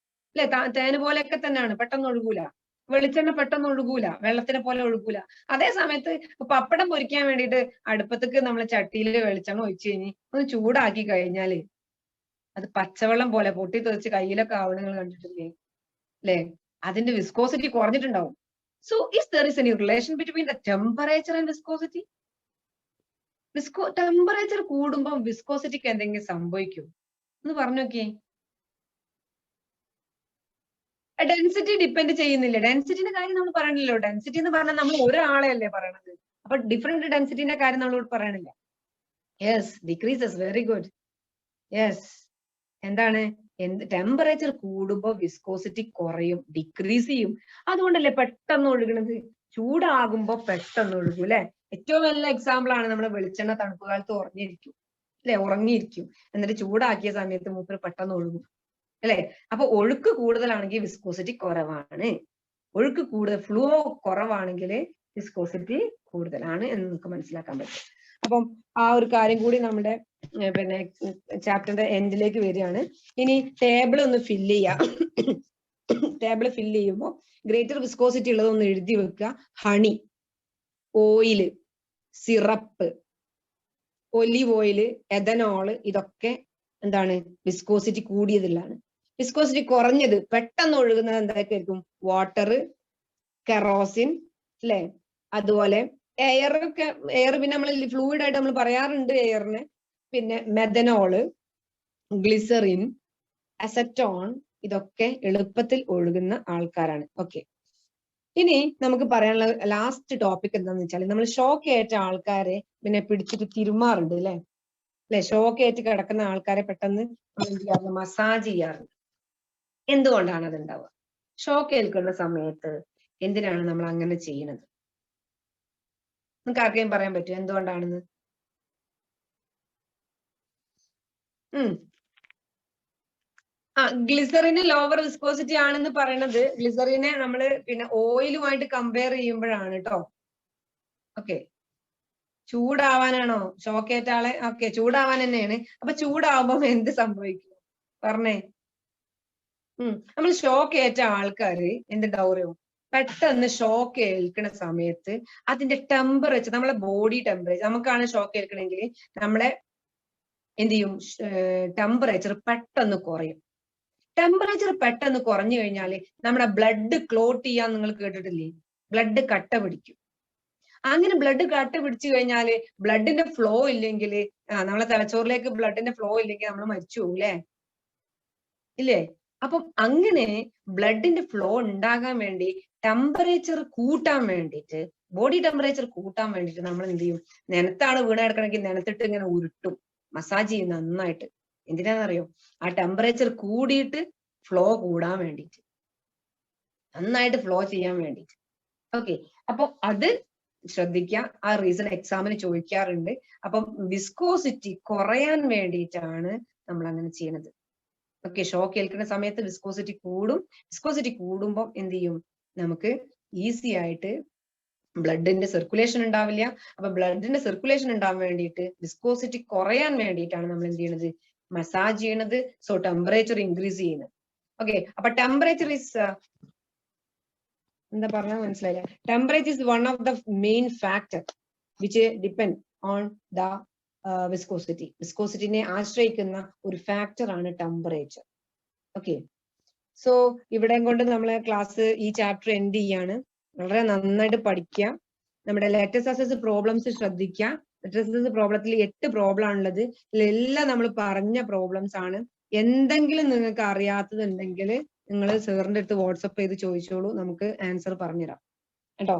[SPEAKER 2] അല്ലെ? തേന് പോലെയൊക്കെ തന്നെയാണ്, പെട്ടെന്ന് ഒഴുകൂല. വെളിച്ചെണ്ണ പെട്ടെന്ന് ഒഴുകൂല, വെള്ളത്തിനെ പോലെ ഒഴുകൂല. അതേ സമയത്ത് പപ്പടം പൊരിക്കാൻ വേണ്ടിയിട്ട് അടുപ്പത്തേക്ക് നമ്മൾ ചട്ടിയിൽ വെളിച്ചെണ്ണ ഒഴിച്ചു കഴിഞ്ഞ് ഒന്ന് ചൂടാക്കി കഴിഞ്ഞാല് അത് പച്ചവെള്ളം പോലെ പൊട്ടി തെറിച്ച് കയ്യിലൊക്കെ ആവണ നിങ്ങൾ കണ്ടിട്ടില്ലേ അല്ലെ? അതിന്റെ വിസ്കോസിറ്റി കുറഞ്ഞിട്ടുണ്ടാവും. So is there is any relation between the temperature and viscosity? Temperature കൂടുമ്പോൾ വിസ്കോസിറ്റിക്ക് എന്തെങ്കിലും സംഭവിക്കും? ഒന്ന് പറഞ്ഞു നോക്കിയേ. ഡെൻസിറ്റി ഡിപ്പെൻഡ് ചെയ്യുന്നില്ല. ഡെൻസിറ്റിന്റെ കാര്യം നമ്മൾ പറയണില്ലല്ലോ. ഡെൻസിറ്റി എന്ന് പറഞ്ഞാൽ നമ്മൾ ഒരാളെ അല്ലേ പറയണത്. അപ്പൊ ഡിഫറെന്റ് ഡെൻസിറ്റിന്റെ കാര്യം നമ്മളോട് പറയണില്ല. Yes, decreases. Very good. Yes, എന്താണ്? ടെമ്പറേച്ചർ കൂടുമ്പോൾ വിസ്കോസിറ്റി കുറയും, ഡിക്രീസ് ചെയ്യും. അതുകൊണ്ടല്ലേ പെട്ടെന്ന് ഒഴുകണത്. ചൂടാകുമ്പോ പെട്ടെന്ന് ഒഴുകും അല്ലെ? ഏറ്റവും നല്ല എക്സാമ്പിൾ ആണ് നമ്മുടെ വെളിച്ചെണ്ണ തണുപ്പ് കാലത്ത് ഉറങ്ങിയിരിക്കും അല്ലെ? ഉറങ്ങിയിരിക്കും, എന്നിട്ട് ചൂടാക്കിയ സമയത്ത് മൂപ്പര് പെട്ടെന്ന് ഒഴുകും അല്ലെ? അപ്പൊ ഒഴുക്ക് കൂടുതലാണെങ്കിൽ വിസ്കോസിറ്റി കുറവാണ്. ഒഴുക്ക് കൂടുതൽ, ഫ്ലോ കുറവാണെങ്കിൽ വിസ്കോസിറ്റി കൂടുതലാണ് എന്ന് നമുക്ക് മനസ്സിലാക്കാൻ പറ്റും. അപ്പം ആ ഒരു കാര്യം കൂടി നമ്മുടെ പിന്നെ ചാപ്റ്ററിന്റെ എൻഡിലേക്ക് വരികയാണ്. ഇനി ടേബിൾ ഒന്ന് ഫില്ല് ചെയ്യാം. ടേബിൾ ഫില്ല് ചെയ്യുമ്പോൾ ഗ്രേറ്റർ വിസ്കോസിറ്റി ഉള്ളത് ഒന്ന് എഴുതി വെക്കുക. Honey, oil, syrup, olive oil, ethanol, ഇതൊക്കെ എന്താണ്? വിസ്കോസിറ്റി കൂടിയതിലാണ്. വിസ്കോസിറ്റി കുറഞ്ഞത്, പെട്ടെന്ന് ഒഴുകുന്നത് എന്തൊക്കെയായിരിക്കും? വാട്ടർ, കെറോസിൻ അല്ലെ? അതുപോലെ എയർ പിന്നെ നമ്മൾ ഫ്ലൂയിഡ് ആയിട്ട് നമ്മൾ പറയാറുണ്ട് എയറിന്. പിന്നെ മെഥനോള്, ഗ്ലിസറിൻ, അസറ്റോൺ, ഇതൊക്കെ എളുപ്പത്തിൽ ഒഴുകുന്ന ആൾക്കാരാണ്. ഓക്കെ, ഇനി നമുക്ക് പറയാനുള്ള ലാസ്റ്റ് ടോപ്പിക് എന്താന്ന് വെച്ചാൽ, നമ്മൾ ഷോക്ക് ഏറ്റ ആൾക്കാരെ പിന്നെ പിടിച്ചിട്ട് തിരുമാറുണ്ട് അല്ലെ? ഷോക്ക് ഏറ്റ് കിടക്കുന്ന ആൾക്കാരെ പെട്ടെന്ന് മസാജ് ചെയ്യാറുണ്ട്. എന്തുകൊണ്ടാണ് അത് ഉണ്ടാവുക? ഷോക്ക് ഏൽക്കുന്ന സമയത്ത് എന്തിനാണ് നമ്മൾ അങ്ങനെ ചെയ്യുന്നത്? നിങ്ങൾക്ക് ആർക്കെങ്കിലും പറയാൻ പറ്റുമോ എന്തുകൊണ്ടാണെന്ന്? ഗ്ലിസറിന് ലോവർ വിസ്കോസിറ്റി ആണെന്ന് പറയണത്, ഗ്ലിസറിനെ നമ്മൾ പിന്നെ ഓയിലുമായിട്ട് കമ്പയർ ചെയ്യുമ്പോഴാണ് കേട്ടോ. ഓക്കെ, ചൂടാവാനാണോ ഷോക്കേറ്റ ആളെ? ഓക്കെ, ചൂടാവാൻ തന്നെയാണ്. അപ്പൊ ചൂടാവുമ്പോ എന്ത് സംഭവിക്കും പറഞ്ഞേ? നമ്മൾ ഷോക്ക് ഏറ്റ ആൾക്കാര് എന്തുണ്ടാവും? പെട്ടെന്ന് ഷോക്ക് ഏൽക്കുന്ന സമയത്ത് അതിന്റെ ടെമ്പറേച്ചർ, നമ്മളെ ബോഡി ടെമ്പറേച്ചർ, നമുക്കാണ് ഷോക്ക് ഏൽക്കണമെങ്കിൽ നമ്മളെ എന്ത് ചെയ്യും? ടെമ്പറേച്ചർ പെട്ടെന്ന് കുറയും. ടെമ്പറേച്ചർ പെട്ടെന്ന് കുറഞ്ഞു കഴിഞ്ഞാല് നമ്മുടെ ബ്ലഡ് ക്ലോട്ട് ചെയ്യാൻ നിങ്ങൾ കേട്ടിട്ടില്ലേ? ബ്ലഡ് കട്ട പിടിക്കും. അങ്ങനെ ബ്ലഡ് കട്ട പിടിച്ചു കഴിഞ്ഞാല് ബ്ലഡിന്റെ ഫ്ലോ ഇല്ലെങ്കിൽ, നമ്മളെ തലച്ചോറിലേക്ക് ബ്ലഡിന്റെ ഫ്ലോ ഇല്ലെങ്കിൽ നമ്മൾ മരിച്ചു പോകും അല്ലേ? ഇല്ലേ? അപ്പം അങ്ങനെ ബ്ലഡിന്റെ ഫ്ലോ ഉണ്ടാകാൻ വേണ്ടി ടെമ്പറേച്ചർ കൂട്ടാൻ വേണ്ടിയിട്ട്, ബോഡി ടെമ്പറേച്ചർ കൂട്ടാൻ വേണ്ടിയിട്ട് നമ്മൾ എന്ത് ചെയ്യും? നിലത്താണ് വീണ കിടക്കണമെങ്കിൽ നിലത്തിട്ട് ഇങ്ങനെ ഉരുട്ടും, മസാജ് ചെയ്യും നന്നായിട്ട്. എന്തിനാണെന്നറിയോ? ആ ടെമ്പറേച്ചർ കൂടിയിട്ട് ഫ്ലോ കൂടാൻ വേണ്ടിയിട്ട്, നന്നായിട്ട് ഫ്ലോ ചെയ്യാൻ വേണ്ടിയിട്ട്. ഓക്കെ, അപ്പൊ അത് ശ്രദ്ധിക്കുക. ആ റീസൺ എക്സാമിന് ചോദിക്കാറുണ്ട്. അപ്പം വിസ്കോസിറ്റി കുറയാൻ വേണ്ടിയിട്ടാണ് നമ്മൾ അങ്ങനെ ചെയ്യുന്നത്. ഓക്കെ, ഷോക്ക് ഏൽക്കുന്ന സമയത്ത് വിസ്കോസിറ്റി കൂടും. വിസ്കോസിറ്റി കൂടുമ്പോൾ എന്ത് ചെയ്യും? നമുക്ക് ഈസി ആയിട്ട് ബ്ലഡിന്റെ സർക്കുലേഷൻ ഉണ്ടാവില്ല. അപ്പൊ ബ്ലഡിന്റെ സർക്കുലേഷൻ ഉണ്ടാവാൻ വേണ്ടിയിട്ട് വിസ്കോസിറ്റി കുറയാൻ വേണ്ടിയിട്ടാണ് നമ്മൾ എന്ത് ചെയ്യണത്, മസാജ് ചെയ്യണത്. സോ ടെമ്പറേച്ചർ ഇൻക്രീസ് ചെയ്യുന്നത്. ഓക്കെ, അപ്പൊ ടെമ്പറേച്ചർ ഇസ് എന്താ പറഞ്ഞാൽ മനസ്സിലായില്ല. Temperature is one of the main factor which depend on the viscosity. വിസ്കോസിറ്റിനെ ആശ്രയിക്കുന്ന ഒരു ഫാക്ടർ ആണ് ടെമ്പറേച്ചർ. ഓക്കെ, സോ ഇവിടെ കൊണ്ട് നമ്മളെ ക്ലാസ് ഈ ചാപ്റ്റർ എൻഡ് ചെയ്യാണ്. വളരെ നന്നായിട്ട് പഠിക്കുക. നമ്മുടെ ലാറ്റസ് അസസ് പ്രോബ്ലംസ് ശ്രദ്ധിക്കുക. ലാറ്റസ് അസസ് പ്രോബ്ലത്തിൽ 8 പ്രോബ്ലം ആണുള്ളത്. ഇതിലെല്ലാം നമ്മൾ പറഞ്ഞ പ്രോബ്ലംസ് ആണ്. എന്തെങ്കിലും നിങ്ങൾക്ക് അറിയാത്തതുണ്ടെങ്കിൽ നിങ്ങൾ സാറിന്റെ അടുത്ത് വാട്സപ്പ് ചെയ്ത് ചോദിച്ചോളൂ, നമുക്ക് ആൻസർ പറഞ്ഞുതരാം കേട്ടോ.